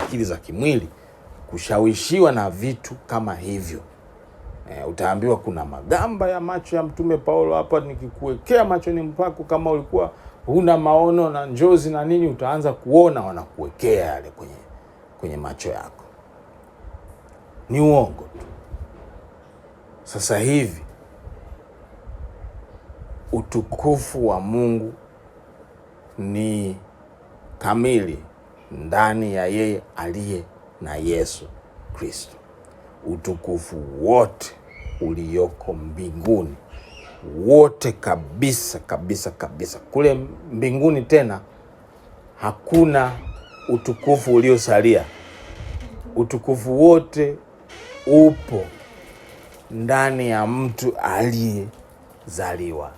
akili za kimwili, kushawishiwa na vitu kama hivyo. Utaambiwa kuna magamba ya macho ya Mtume Paulo hapa, nikikuwekea machoni mpako, kama ulikuwa huna maono na njozi na nini, utaanza kuona, wanakuwekea yale kwenye macho yako. Ni uongo tu. Sasa hivi utukufu wa Mungu ni kamili ndani ya yeye aliye na Yesu Kristo. Utukufu wote ulioko mbinguni, wote kabisa kabisa kabisa. Kule mbinguni tena hakuna utukufu uliosalia. Utukufu wote upo ndani ya mtu aliyezaliwa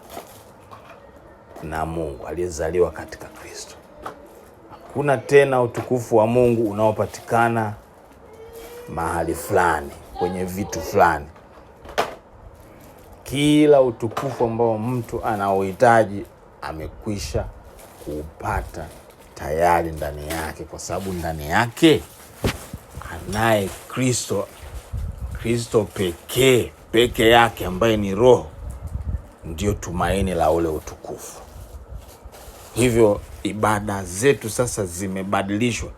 na Mungu, aliyezaliwa katika Kristo. Hakuna tena utukufu wa Mungu unaopatikana mahali fulani, kwenye vitu fulani. Kila utukufu ambao mtu anaohitaji amekwisha kuupata tayari ndani yake, kwa sababu ndani yake anaye Kristo. Kristo pekee yake ambaye ni Roho ndio tumaini la ule utukufu. Hivyo ibada zetu sasa zimebadilishwa.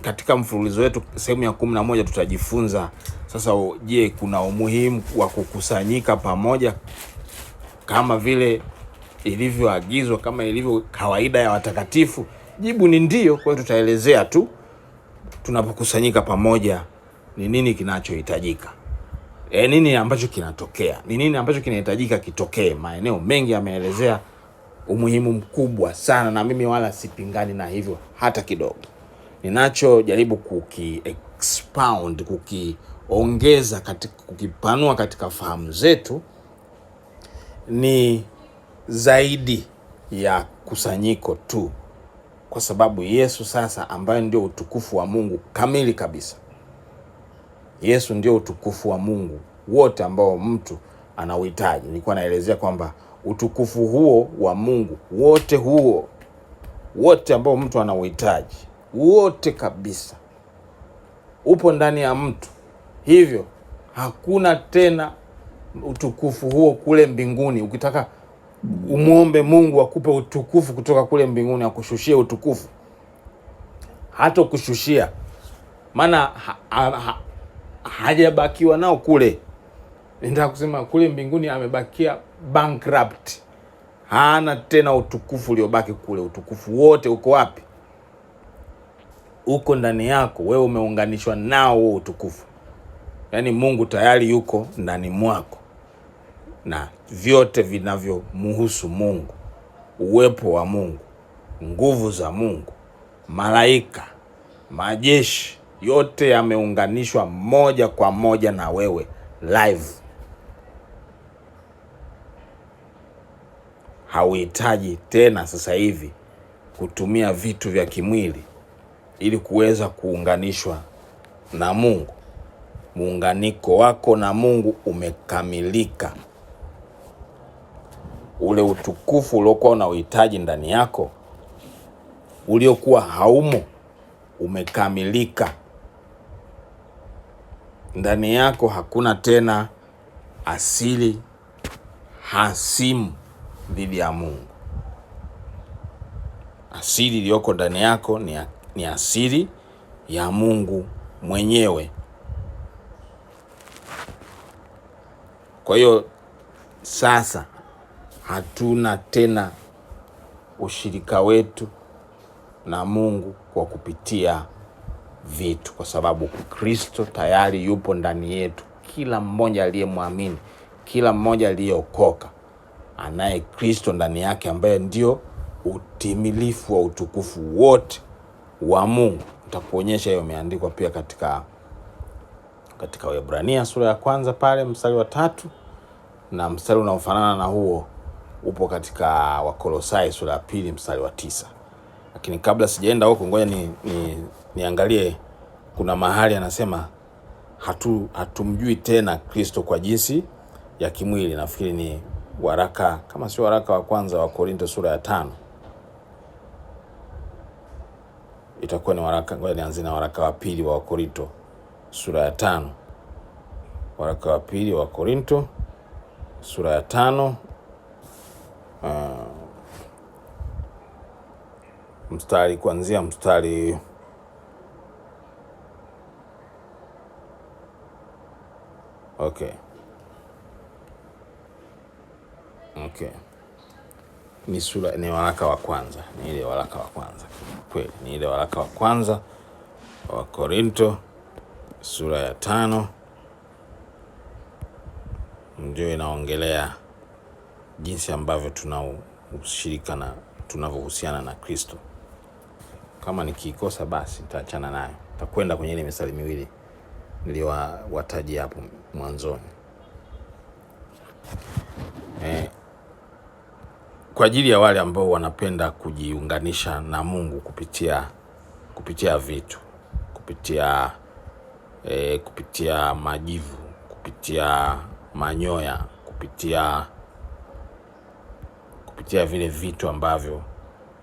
Katika mfululizo wetu sehemu ya 11 tutajifunza sasa, je, kuna umuhimu wa kukusanyika pamoja kama vile ilivyoagizwa, kama ilivyo kawaida ya watakatifu? Jibu ni ndio. Kwa hiyo tutaelezea tu tunapokusanyika pamoja ni nini kinachohitajika, nini ambacho kinatokea, ni nini ambacho kinahitajika kitokee. Maeneo mengi yameelezea umuhimu mkubwa sana, na mimi wala sipingani na hivyo hata kidogo. Ninachojaribu expound, kukiongeza kukipanua katika fahamu zetu ni zaidi ya kusanyiko tu. kwa sababu Yesu sasa, ambaye ndio utukufu wa Mungu kamili kabisa, Yesu ndio utukufu wa Mungu wote ambao mtu anauhitaji. Nilikuwa naelezea kwamba utukufu huo wa Mungu wote ambao mtu anauhitaji, wote kabisa, upo ndani ya mtu. Hivyo hakuna tena utukufu huo kule mbinguni. Ukitaka umuombe Mungu akupe utukufu kutoka kule mbinguni, akushushie utukufu, hata kushushia, maana hajabakiwa nao kule. Nitaka kusema kule mbinguni amebakia bankrupt. Hana tena utukufu uliobaki kule. Utukufu wote uko wapi? Uko ndani yako. Wewe umeunganishwa nao huo utukufu. Yaani Mungu tayari yuko ndani mwako, na vyote vinavyomhusu Mungu, uwepo wa Mungu, nguvu za Mungu, malaika, majeshi, yote yameunganishwa moja kwa moja na wewe live. Hauhitaji tena sasa hivi kutumia vitu vya kimwili ili kuweza kuunganishwa na Mungu. Muunganiko wako na Mungu umekamilika. Ule utukufu uliokuwa unauhitaji ndani yako, uliokuwa haumo, umekamilika. Ndani yako hakuna tena asili hasimu dhidi ya Mungu. Asili iliyoko ndani yako ni asili ya Mungu mwenyewe. Kwa hiyo sasa hatuna tena ushirika wetu na Mungu kwa kupitia vitu, kwa sababu Kristo tayari yupo ndani yetu. Kila mmoja aliyemwamini, kila mmoja aliyeokoka, anaye Kristo ndani yake, ambaye ndio utimilifu wa utukufu wote wa Mungu. Nitakuonyesha hiyo imeandikwa pia katika Waebrania sura ya 1 pale mstari wa 3, na mstari unaofanana na huo upo katika Wakolosai sura ya 2 mstari wa 9. Lakini kabla sijaenda huko, ngoja niangalie kuna mahali anasema hatumjui tena Kristo kwa jinsi ya kimwili. Nafikiri ni waraka, kama sio waraka wa kwanza wa Korinto sura ya 5, itakuwa ni waraka. Ngoja nianze na waraka wa pili wa Korinto sura ya 5. Waraka wa pili wa Korinto sura ya 5, mstari kuanzia mstari Okay. Ni waraka wa kwanza. Ni ile waraka wa kwanza. Kweli, ni ile waraka wa kwanza wa Korinto sura ya 5. Ndio inaongelea jinsi ambavyo tunaushirika na tunavyohusiana na Kristo. Kama nikikosa basi nitaachana nayo. Nitakwenda kwenye ile misali miwili niliyowatajia hapo mwanzoni. Kwa ajili ya wale ambao wanapenda kujiunganisha na Mungu kupitia vitu, kupitia majivu, kupitia manyoya, kupitia vile vitu ambavyo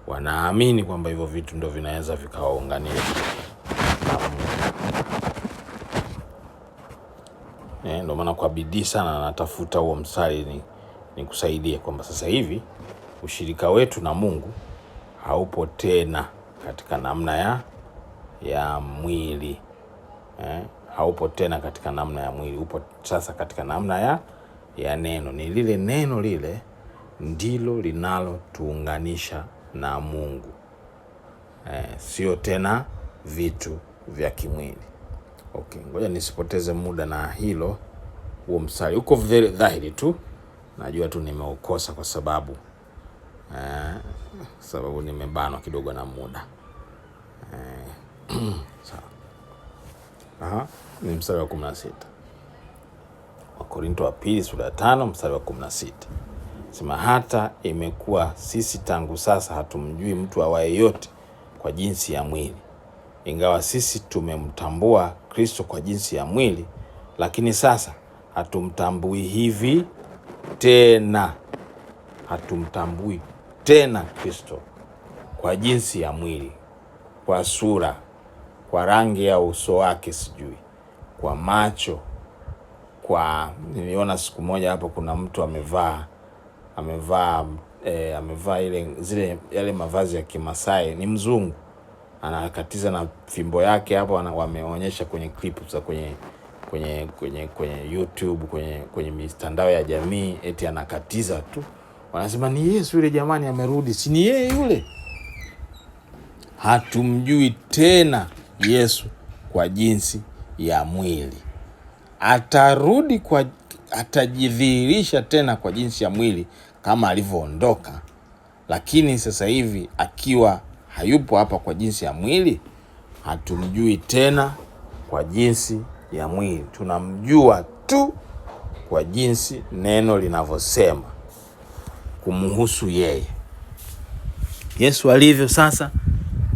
wanaamini kwamba hivyo vitu ndio vinaweza vikawaunganisha na Mungu. Ndio maana kwa bidii sana natafuta huo mstari nikusaidie kwamba sasa hivi ushirika wetu na Mungu haupo tena katika namna ya mwili. Haupo tena katika namna ya mwili, upo sasa katika namna ya neno. Ni lile neno lile ndilo linalotuunganisha na Mungu. Sio tena vitu vya kimwili. Okay, ngoja nisipoteze muda na hilo. Huo mstari uko very dhahiri tu. Najua tu nimeukosa kwa sababu nimebanwa kidogo na muda. Ni mstari wa 16. Wakorinto wa pili sura ya 5 mstari wa 16. Sema hata imekuwa sisi tangu sasa hatumjui mtu awaye yote kwa jinsi ya mwili. Ingawa sisi tumemtambua Kristo kwa jinsi ya mwili, lakini sasa hatumtambui hivi tena. Hatumtambui tena Kristo kwa jinsi ya mwili, kwa sura, kwa rangi ya uso wake, sijui kwa macho, niliona siku moja hapo kuna mtu amevaa yale mavazi ya Kimasai, ni mzungu, anakatiza na fimbo yake hapo, wameonyesha kwenye clip za kwenye YouTube, kwenye mitandao ya jamii, eti anakatiza tu, wanasema ni Yesu yule, jamani amerudi, si ni yeye yule. Hatumjui tena Yesu kwa jinsi ya mwili. Atarudi atajidhihirisha tena kwa jinsi ya mwili kama alivyoondoka, lakini sasa hivi akiwa hayupo hapa kwa jinsi ya mwili, hatumjui tena kwa jinsi ya mwili. Tunamjua tu kwa jinsi neno linavyosema kumhusu yeye. Yesu alivyo sasa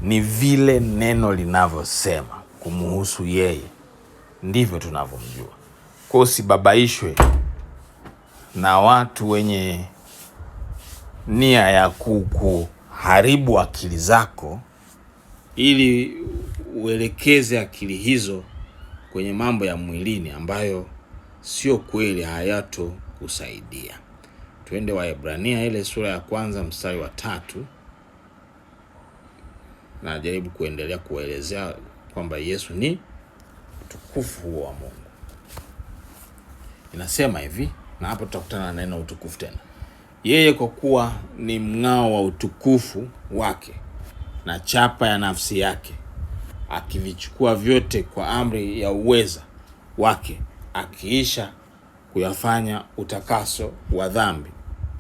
ni vile neno linavyosema kumhusu yeye, ndivyo tunavyomjua. Kwa usibabaishwe na watu wenye nia ya kuharibu akili zako ili uelekeze akili hizo kwenye mambo ya mwilini ambayo sio kweli, hayato kusaidia. Twende Waebrania ile sura ya 1 mstari wa 3. Na jaribu kuendelea kuelezea kwamba Yesu ni utukufu wa Mungu. Inasema hivi, na hapo tutakutana na neno utukufu tena. Yeye kwa kuwa ni mng'ao wa utukufu wake na chapa ya nafsi yake, akivichukua vyote kwa amri ya uweza wake, akiisha kuyafanya utakaso wa dhambi,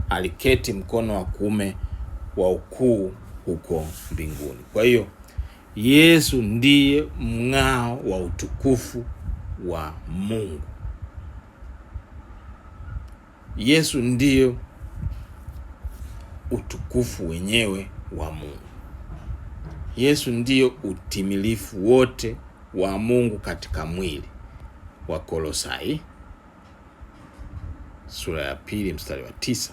aliketi mkono wa kuume wa ukuu huko mbinguni. Kwa hiyo Yesu ndiye mng'ao wa utukufu wa Mungu. Yesu ndiyo utukufu wenyewe wa Mungu. Yesu ndiyo utimilifu wote wa Mungu katika mwili. Wakolosai sura ya 2 mstari wa 9.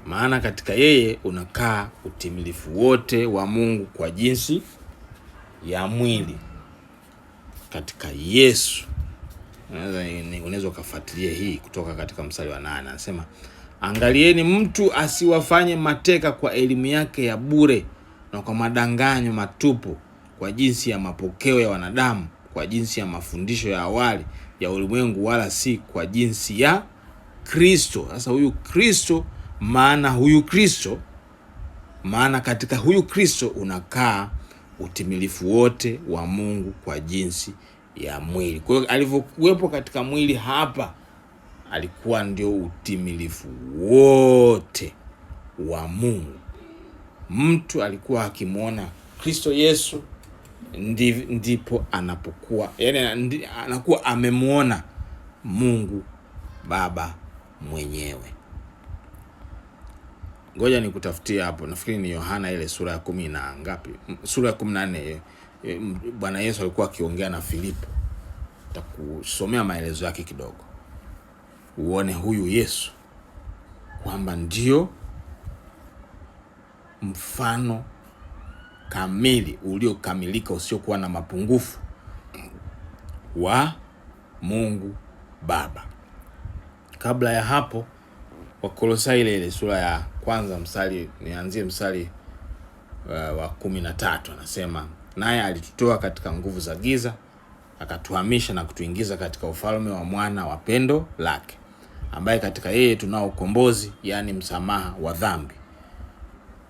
Maana katika yeye unakaa utimilifu wote wa Mungu kwa jinsi ya mwili, katika Yesu. Unaweza kufuatilia hii kutoka katika mstari wa 8. Anasema, angalieni mtu asiwafanye mateka kwa elimu yake ya bure na kwa madanganyo matupu, kwa jinsi ya mapokeo ya wanadamu, kwa jinsi ya mafundisho ya awali ya ulimwengu, wala si kwa jinsi ya Kristo. Sasa huyu Kristo, maana katika huyu Kristo unakaa utimilifu wote wa Mungu kwa jinsi ya mwili. Kwa hiyo alivyokuwepo katika mwili hapa, alikuwa ndio utimilifu wote wa Mungu. Mtu alikuwa akimwona Kristo Yesu, ndipo anapokuwa, yani anakuwa amemwona Mungu Baba mwenyewe. Ngoja nikutafutia hapo, nafikiri ni Yohana ile sura ya 10 na ngapi, sura ya 14. Bwana Yesu alikuwa akiongea na Filipo. Nitakusomea maelezo yake kidogo uone huyu Yesu kwamba ndio mfano kamili uliokamilika, usiokuwa na mapungufu wa Mungu Baba. Kabla ya hapo, Wakolosai ile sura ya 1 nianzie mstari wa 13, anasema, naye alitutoa katika nguvu za giza, akatuhamisha na kutuingiza katika ufalme wa mwana wa pendo lake, ambaye katika yeye tunao ukombozi, yani msamaha wa dhambi.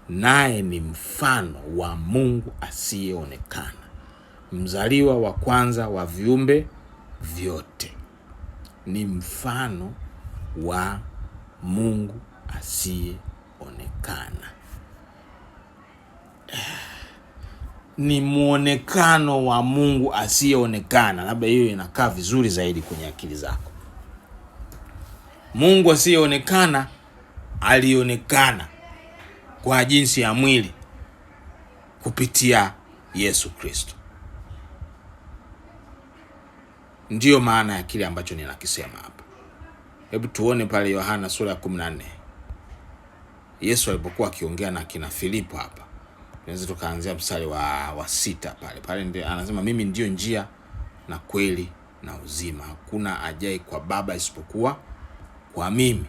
Naye ni mfano wa Mungu asiyeonekana, mzaliwa wa kwanza wa viumbe vyote. Ni mfano wa Mungu asiyeonekana. Ni muonekano wa Mungu asiyeonekana. Labda hiyo inakaa vizuri zaidi kwenye akili zako. Mungu asiyeonekana alionekana kwa jinsi ya mwili kupitia Yesu Kristo. Ndiyo maana ya kile ambacho ninakisema hapa. Hebu tuone pale Yohana sura ya 14. Yesu alipokuwa akiongea na kina Filipo hapa. Tunaweza tukaanzia mstari wa 6 pale. Pale ndio anasema mimi ndio njia na kweli na uzima. Hakuna ajaye kwa Baba isipokuwa kwa mimi.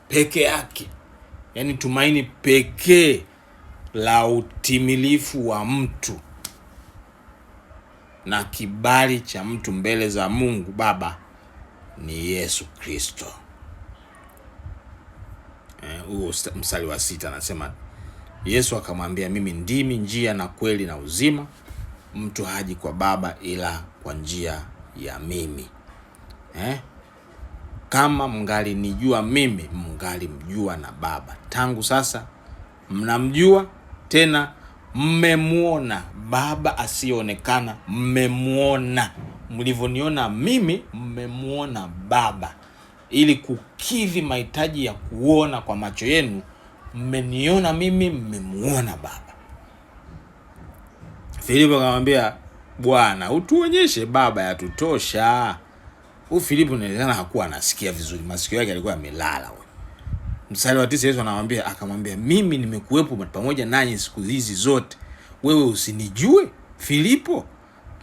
Peke yake. Yaani tumaini pekee la utimilifu wa mtu na kibali cha mtu mbele za Mungu Baba ni Yesu Kristo. Huo mstari wa 6 anasema Yesu akamwambia mimi ndimi njia na kweli na uzima, mtu haji kwa Baba ila kwa njia ya mimi. Kama mngali nijua mimi, mngali mjua na Baba. Tangu sasa mnamjua tena mmemuona. Baba asiyeonekana mmemuona. Mlivoniona mimi mmemuona Baba. Ili kukidhi mahitaji ya kuona kwa macho yenu, mmeniona mimi, mmemuona Baba. Filipo akamwambia Bwana, utuonyeshe Baba yatutosha. Filipo inaonekana hakuwa anasikia vizuri, masikio yake yalikuwa yamelala. Mstari wa 9 Yesu akamwambia mimi nimekuwepo pamoja nanyi siku hizi zote, wewe usinijue Filipo?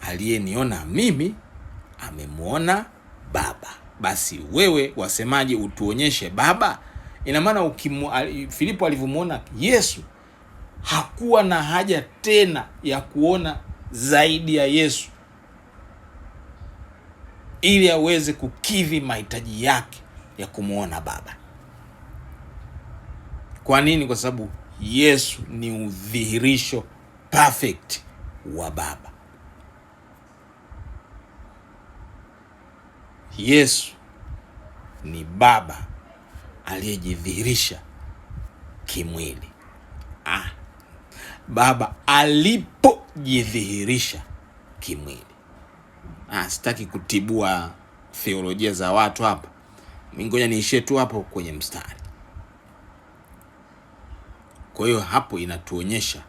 Aliyeniona mimi amemuona Baba. Basi wewe wasemaje utuonyeshe Baba? Ina maana Filipo alivyomuona Yesu hakuwa na haja tena ya kuona zaidi ya Yesu ili aweze kukidhi mahitaji yake ya kumuona Baba. Kwa nini? Kwa sababu Yesu ni udhihirisho perfect wa Baba. Yesu ni Baba aliyejidhihirisha kimwili. Baba alipojidhihirisha kimwili. Sitaki kutibua theolojia za watu hapa. Ngoja niishie tu hapo kwenye mstari. Kwa hiyo hapo inatuonyesha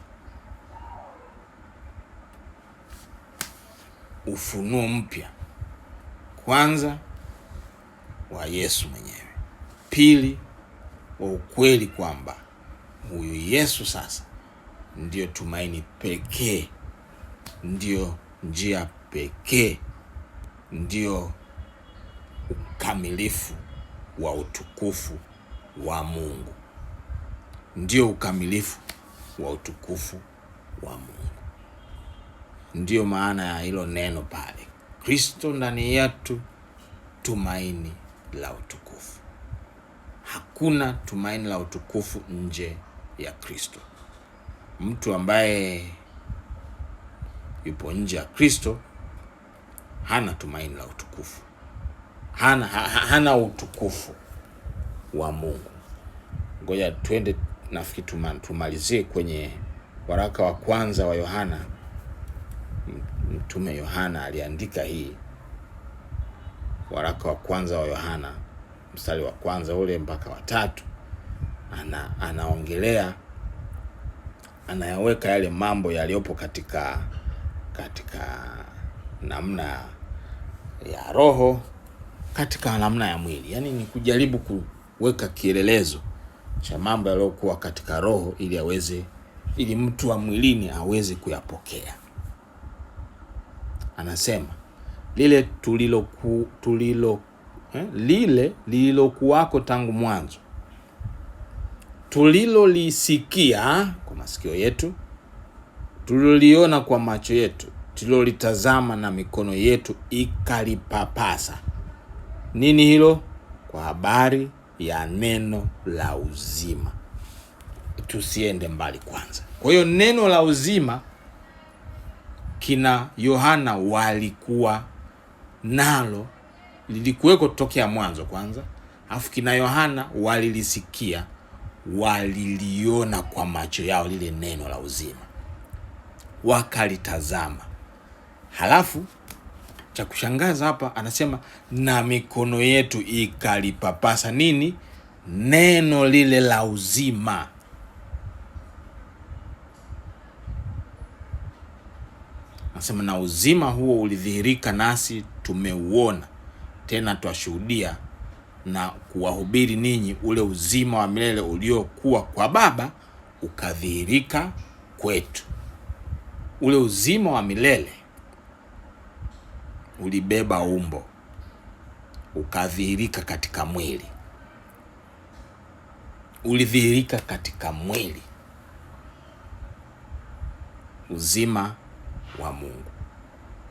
ufunuo mpya. Kwanza wa Yesu mwenyewe. Pili wa ukweli kwamba huyu Yesu sasa ndio tumaini pekee, ndio njia pekee, ndio ukamilifu wa utukufu wa Mungu. Ndio ukamilifu wa utukufu wa Mungu. Ndio maana ya hilo neno pale. Kristo ndani yetu, tumaini la utukufu. Hakuna tumaini la utukufu nje ya Kristo. Mtu ambaye yupo nje ya Kristo hana tumaini la utukufu. Hana utukufu wa Mungu. Ngoja twende, nafikiri tumalizie kwenye waraka wa kwanza wa Yohana. Mtume Yohana aliandika hii. Waraka wa kwanza wa Yohana, mstari wa kwanza ule mpaka wa 3, anaongelea, anayaweka yale mambo yaliyopo katika namna ya roho, katika namna ya mwili. Yaani ni kujaribu kuweka kielelezo cha mambo yaliyokuwa katika roho ili mtu wa mwilini aweze kuyapokea. Anasema lile lililokuwako tangu mwanzo, tulilolisikia kwa masikio yetu, tuliloliona kwa macho yetu, tulilolitazama na mikono yetu ikalipapasa. Nini hilo? Kwa habari ya neno la uzima. Tusiende mbali kwanza. Kwa hiyo neno la uzima kina Yohana walikuwa nalo, lilikuweko tokea mwanzo kwanza. Alafu kina Yohana walilisikia, waliliona kwa macho yao lile neno la uzima, wakalitazama. Halafu Cha kushangaza hapa anasema na mikono yetu ikalipapasa nini? Neno lile la uzima. Anasema na uzima huo ulidhihirika, nasi tumeuona, tena twashuhudia na kuwahubiri ninyi ule uzima wa milele uliokuwa kwa Baba ukadhihirika kwetu. Ule uzima wa milele ulibeba umbo, ukadhihirika katika mwili. Ulidhihirika katika mwili. Uzima wa Mungu,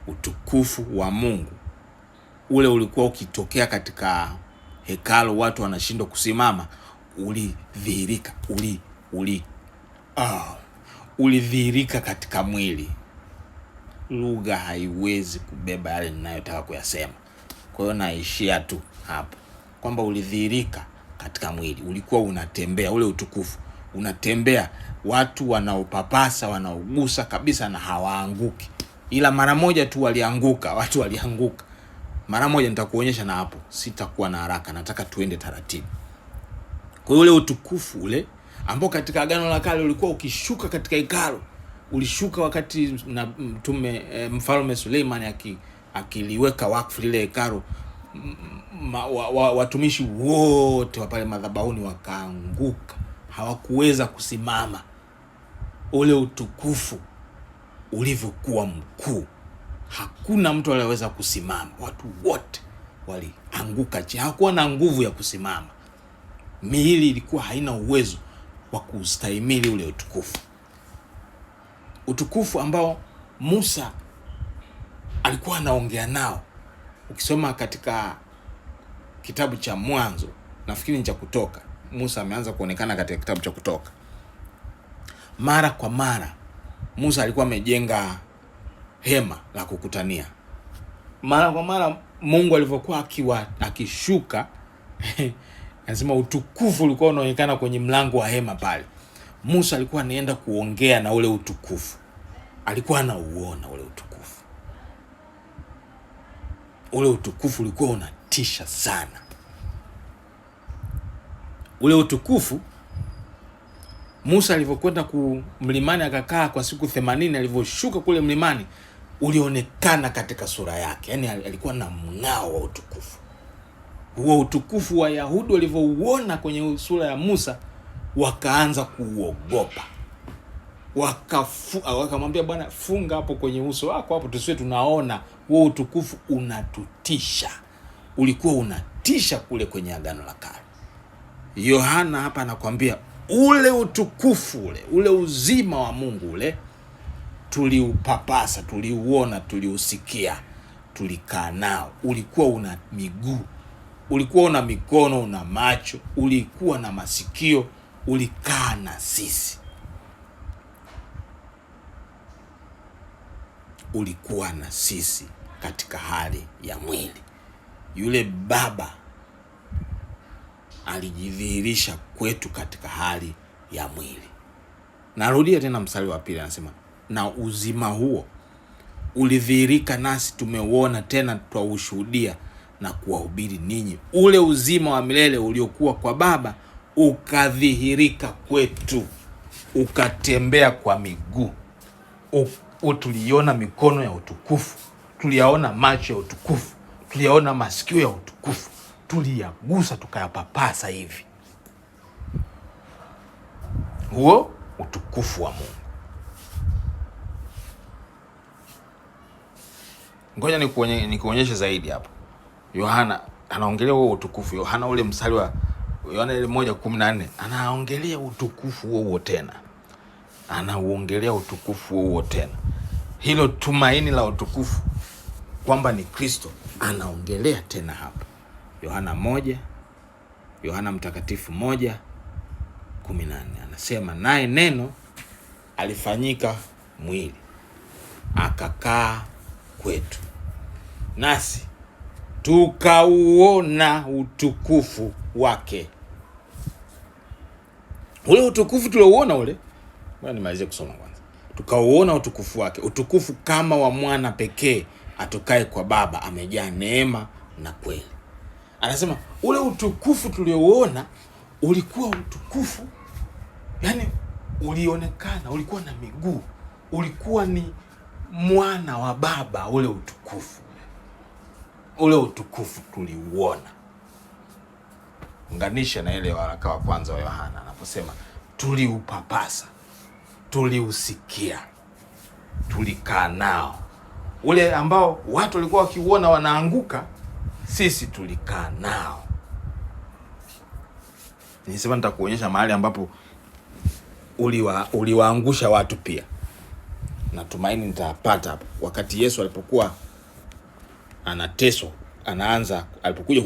utukufu wa Mungu ule ulikuwa ukitokea katika hekalu, watu wanashindwa kusimama, ulidhihirika, ulidhihirika katika mwili. Lugha haiwezi kubeba yale ninayotaka kuyasema. Kwa hiyo naishia tu hapo kwamba ulidhihirika katika mwili. Ulikuwa unatembea, ule utukufu unatembea, watu wanaopapasa, wanaogusa kabisa na hawaanguki. Ila mara moja tu walianguka, watu walianguka mara moja. Nitakuonyesha na hapo sitakuwa na haraka, nataka tuende taratibu. Kwa hiyo ule utukufu ule ambao katika Agano la Kale ulikuwa ukishuka katika hekalu, ulishuka wakati na Mfalme Suleiman akiliweka wakfu lile hekalu, watumishi wote wa pale madhabahuni wakaanguka, hawakuweza kusimama. Ule utukufu ulivyokuwa mkuu, hakuna mtu aliyeweza kusimama, watu wote walianguka chini, hakuwa na nguvu ya kusimama. Miili ilikuwa haina uwezo wa kustahimili ule utukufu. Utukufu ambao Musa alikuwa anaongea nao. Ukisoma katika kitabu cha Mwanzo, nafikiri ni cha Kutoka, Musa ameanza kuonekana katika kitabu cha Kutoka. Mara kwa mara Musa alikuwa amejenga hema la kukutania. Mara kwa mara Mungu alivyokuwa akishuka anasema utukufu ulikuwa unaonekana kwenye mlango wa hema pale. Musa alikuwa anaenda kuongea na ule utukufu. Alikuwa anauona ule utukufu. Ule utukufu ulikuwa unatisha sana. Ule utukufu, Musa alivyokwenda mlimani akakaa kwa siku 80, alivyoshuka kule mlimani ulionekana katika sura yake. Yaani alikuwa na mng'ao wa utukufu. Huo utukufu wa Yahudi walivyouona kwenye sura ya Musa wakaanza kuuogopa. Wakamwambia Bwana, funga hapo kwenye uso wako hapo tusiwe tunaona. Huo utukufu unatutisha. Ulikuwa unatisha kule kwenye Agano la Kale. Yohana hapa anakuambia ule utukufu ule uzima wa Mungu ule tuliupapasa, tuliuona, tuliusikia, tulikaa nao. Ulikuwa una miguu, ulikuwa una mikono, una macho, ulikuwa na masikio, ulikaa na sisi. Ulikuwa na sisi katika hali ya mwili. Yule Baba alijidhihirisha kwetu katika hali ya mwili. Narudia tena mstari wa pili, anasema na uzima huo ulidhihirika, nasi tumeuona, tena twaushuhudia na kuwahubiri ninyi ule uzima wa milele uliokuwa kwa Baba ukadhihirika kwetu. Ukatembea kwa miguu. Tuliona mikono ya utukufu, tuliyaona macho ya utukufu, tuliyaona masikio ya utukufu, tuliyagusa tukayapapasa hivi. Huo utukufu wa Mungu. Ngoja nikuonyeshe zaidi hapo. Yohana anaongelea huo utukufu. Yohana ule mstari wa Yohana ile 1:14 anaongelea utukufu huo tena. Anauongelea utukufu huo tena. Hilo tumaini la utukufu kwamba ni Kristo anaongelea tena hapa. Yohana Mtakatifu 1:14 anasema naye neno alifanyika mwili akakaa kwetu, nasi tukauona utukufu wake. Ule utukufu tuliouona ule, bwana nimalize kusoma kwanza. tukauona utukufu wake, utukufu kama wa mwana pekee atokaye kwa Baba, amejaa neema na kweli. Anasema ule utukufu tuliouona ulikuwa utukufu, yani ulionekana, ulikuwa na miguu, ulikuwa ni mwana wa Baba. Ule utukufu tuliuona. Unganisha na ile waraka wa kwanza wa Yohana anaposema tuliupapasa, tuliusikia, tulikaa nao. Ule ambao watu walikuwa wakiuona wanaanguka, sisi tulikaa nao. Nisema nitakuonyesha mahali ambapo uliwaangusha watu pia. Natumaini nitapata hapo. Wakati Yesu alipokuwa anateswa, alipokuja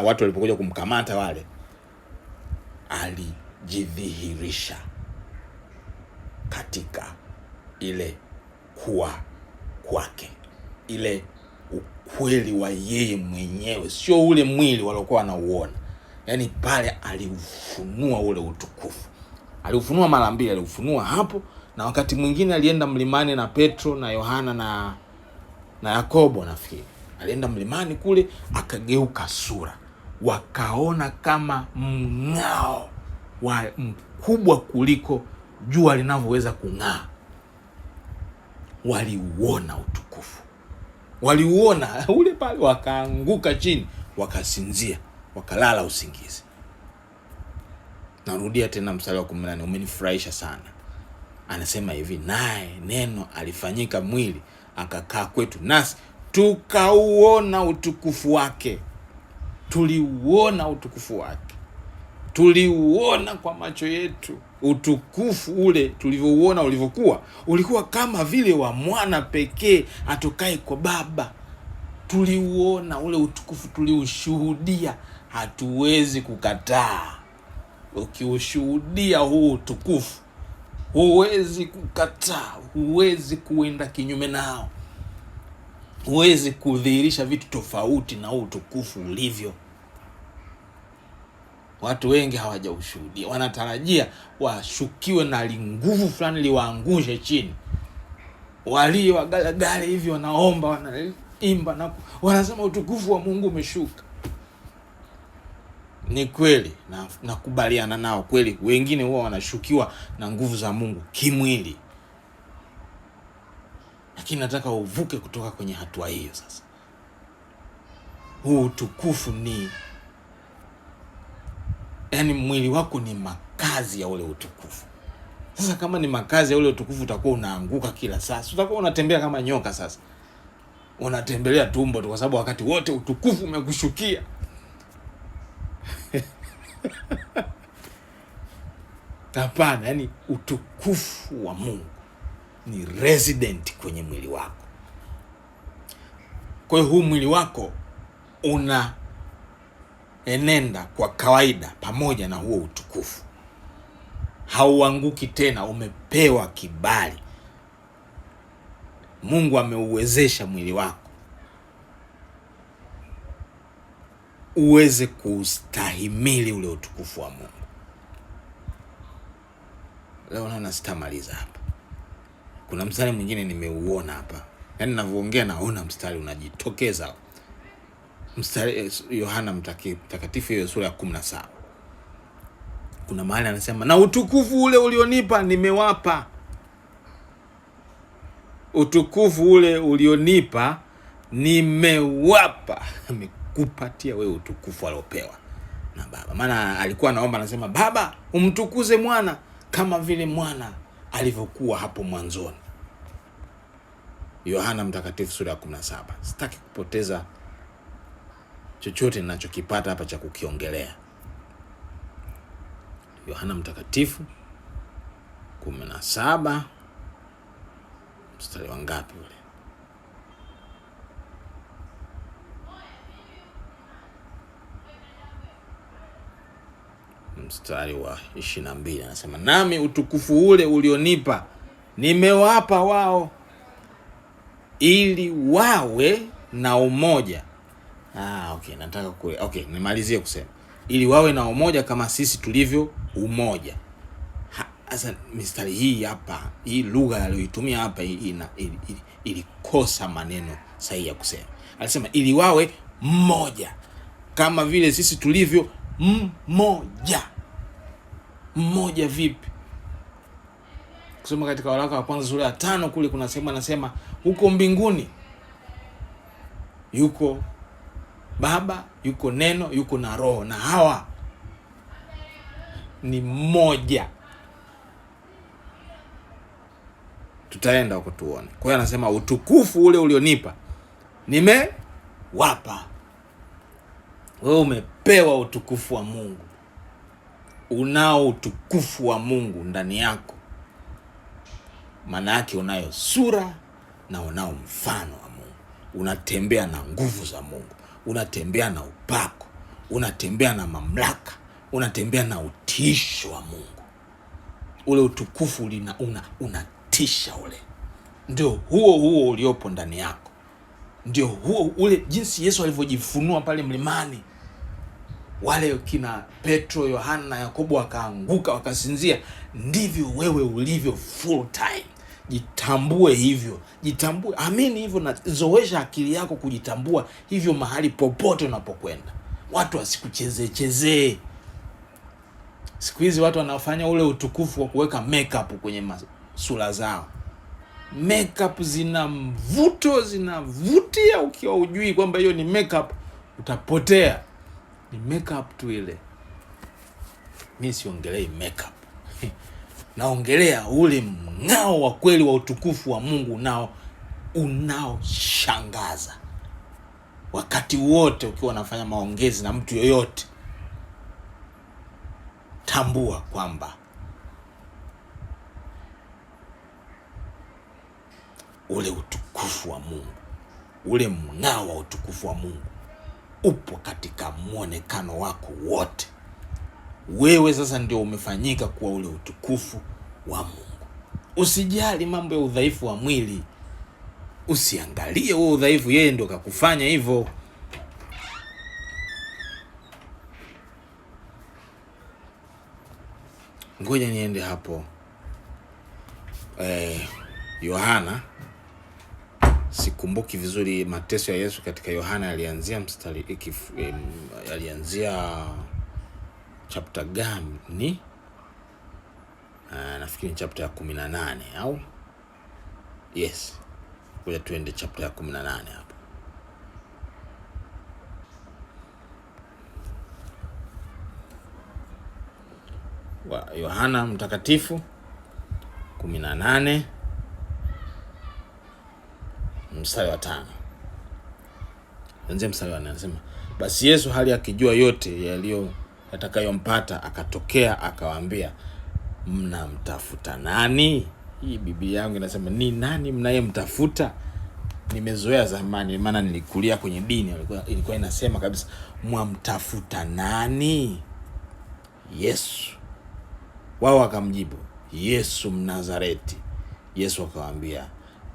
watu walipokuja kumkamata wale, alijidhihirisha katika ile kuwa kwake, ile ukweli wa yeye mwenyewe, sio ule mwili waliokuwa wanauona. Yani pale aliufunua ule utukufu. Aliufunua mara mbili, aliufunua hapo, na wakati mwingine alienda mlimani na Petro na Yohana na Yakobo nafikiri. Alienda mlimani kule, akageuka sura, wakaona kama mng'ao wa mkubwa kuliko jua linavyoweza kung'aa. Waliuona utukufu, waliuona ule pale, wakaanguka chini, wakasinzia, wakalala usingizi. Narudia tena mstari wa 18, umenifurahisha sana. Anasema hivi, naye neno alifanyika mwili akakaa kwetu, nasi tukauona utukufu wake. Tuliuona utukufu wake, tuliuona kwa macho yetu. Utukufu ule tulivyouona ulikuwa kama vile wa mwana pekee atokaye kwa Baba. Tuliuona ule utukufu, tuliushuhudia, hatuwezi kukataa. Ukiushuhudia huu utukufu, huwezi kukataa, huwezi kuenda kinyume nao, huwezi kudhihirisha vitu tofauti na huu utukufu ulivyo. Watu wengi hawajaushuhudia, wanatarajia washukiwe na nguvu fulani liwaangushe chini. Walio wagalagale hivi wanaomba, wanaimba na wanasema utukufu wa Mungu umeshuka. Ni kweli, nakubaliana nao kweli, wengine huwa wanashukiwa na nguvu za Mungu kimwili. Lakini nataka uvuke kutoka kwenye hatua hiyo sasa. Huu utukufu ni, yani mwili wako ni makazi ya ule utukufu. Sasa kama ni makazi ya ule utukufu, utakuwa unaanguka kila saa. Utakuwa unatembea kama nyoka sasa. Unatembelea tumbo tu, kwa sababu wakati wote utukufu umekushukia. Hapana, yani utukufu wa Mungu ni resident kwenye mwili wako. Kwa hiyo huu mwili wako unaenenda kwa kawaida pamoja na huo utukufu. Hauanguki tena, umepewa kibali. Mungu ameuwezesha mwili wako uweze kustahimili ule utukufu wa Mungu. Leo naona sitamaliza hapa. Kuna mstari mwingine nimeuona hapa. Yaani ninavyoongea naona mstari unajitokeza. Mstari Yohana Mtakatifu hiyo sura ya 17. Kuna mahali anasema, na utukufu ule ulionipa nimewapa. Utukufu ule ulionipa nimewapa. Amekupatia wewe utukufu aliopewa na Baba. Maana alikuwa anaomba, anasema, Baba umtukuze mwana kama vile mwana alivyokuwa hapo mwanzoni. Yohana Mtakatifu sura ya 17. Sitaki kupoteza chochote ninachokipata hapa cha kukiongelea. Yohana Mtakatifu 17 mstari wa ngapi ule? Mstari wa 22 anasema, nami utukufu ule ulionipa nimewapa wao, ili wawe na umoja. Nimalizie kusema ili wawe na umoja kama sisi tulivyo umoja. Sasa mistari hii hapa, hii lugha aliyoitumia hapa ilikosa maneno sahihi ya kusema. Alisema ili wawe mmoja kama vile sisi tulivyo mmoja. Mmoja vipi? Kusoma katika waraka wa kwanza sura ya 5 kule kuna sema, anasema huko mbinguni yuko Baba, yuko Neno, yuko na Roho, na hawa ni mmoja. Tutaenda huko tuone. Kwa hiyo anasema utukufu ule ulionipa nimewapa. Wewe umepewa utukufu wa Mungu. Unao utukufu wa Mungu ndani yako. Maana yake unayo sura na unao mfano wa Mungu. Unatembea na nguvu za Mungu. Unatembea na upako. Unatembea na mamlaka. Unatembea na utiisho wa Mungu. Ule utukufu unatisha ule. Ndio huo uliopo ndani yako. Ndio huo ule jinsi Yesu alivyojifunua pale mlimani. Wale kina Petro, Yohana na Yakobo wakaanguka, wakasinzia. Ndivyo wewe ulivyo full time. Jitambue hivyo. Jitambue. Amini hivyo na zoesha akili yako kujitambua hivyo mahali popote unapokwenda. Watu wasikuchezee. Siku hizi watu wanafanya ule utukufu wa kuweka makeup kwenye sura zao. Makeup zina mvuto, zinavutia. Ukiwa hujui kwamba hiyo ni makeup, utapotea. Ni makeup tu ile. Mimi siongelei makeup. Naongelea ule mng'ao wa kweli wa utukufu wa Mungu unaoshangaza. Wakati wote ukiwa unafanya maongezi na mtu yoyote, tambua kwamba ule utukufu wa Mungu, ule mng'ao wa utukufu wa Mungu upo katika muonekano wako wote. Wewe sasa ndio umefanyika kuwa ule utukufu wa Mungu. Usijali mambo ya udhaifu wa mwili. Usiangalie huo udhaifu, yeye ndio kakufanya hivyo. Ngoja niende hapo. Yohana, sikumbuki vizuri mateso ya Yesu katika Yohana alianzia alianzia chapter gani? Nafikiri chapter ya 18 au? Yes. Ngoja tuende chapter ya 18 hapo. Wa Yohana mtakatifu 18 mstari wa 5. Anzia mstari wa 4, anasema basi Yesu hali akijua yote yatakayompata akatokea akawaambia, mnamtafuta nani? Hii Biblia yangu inasema ni nani mnayemtafuta? Nimezoea zamani, maana nilikulia kwenye dini, ilikuwa inasema kabisa mwamtafuta nani? Yesu. Wao wakamjibu, Yesu Mnazareti. Yesu akawaambia,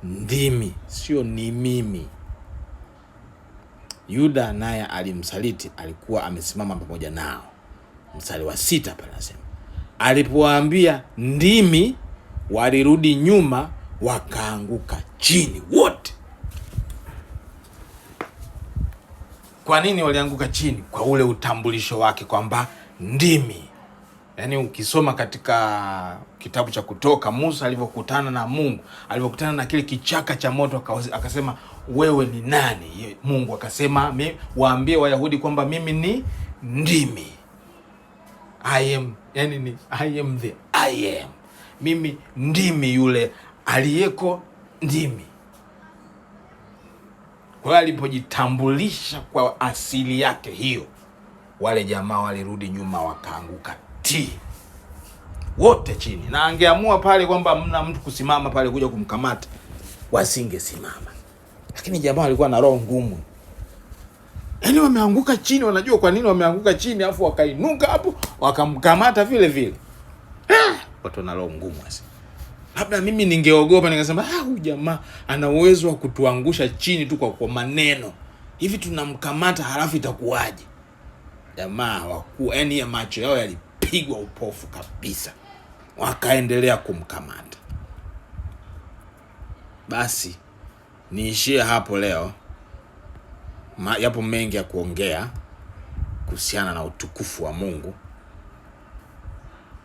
ndimi, sio ni mimi. Yuda naye alimsaliti, alikuwa amesimama pamoja nao. Mstari wa 6 pale anasema, alipowaambia ndimi, walirudi nyuma wakaanguka chini wote. Kwa nini walianguka chini? Kwa ule utambulisho wake kwamba ndimi. Yaani ukisoma katika kitabu cha Kutoka, Musa alivyokutana na Mungu, alivyokutana na kile kichaka cha moto, akasema wewe ni nani? Mungu akasema waambie Wayahudi kwamba mimi ni ndimi. I am, yani ni I am the I am. Mimi ndimi yule aliyeko ndimi. Kwa hiyo alipojitambulisha kwa asili yake hiyo, wale jamaa walirudi nyuma wakaanguka wote chini. Na angeamua pale kwamba mna mtu kusimama pale kuja kumkamata, wasingesimama. Lakini jamaa walikuwa na roho ngumu. Yaani wameanguka chini, wanajua kwa nini wameanguka chini, afu wakainuka hapo wakamkamata vile vile. Watu wana roho ngumu sasa. Labda mimi ningeogopa, ningesema huyu jamaa ana uwezo wa kutuangusha chini tu kwa maneno. Hivi tunamkamata halafu itakuwaje? Jamaa yaani ya macho yao yalipigwa upofu kabisa. wakaendelea kumkamata. Basi niishie hapo leo. Yapo mengi ya kuongea kuhusiana na utukufu wa Mungu.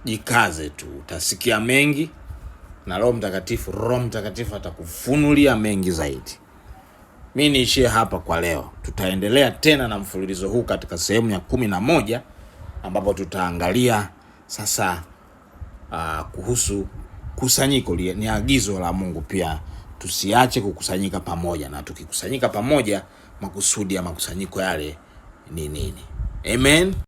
Jikaze tu, utasikia mengi na Roho Mtakatifu atakufunulia mengi zaidi. Mimi niishie hapa kwa leo. Tutaendelea tena na mfululizo huu katika sehemu ya 11 ambapo tutaangalia sasa kuhusu kusanyiko. Ni agizo la Mungu pia tusiache kukusanyika pamoja, na tukikusanyika pamoja makusudi ya makusanyiko yale ni nini. Amen.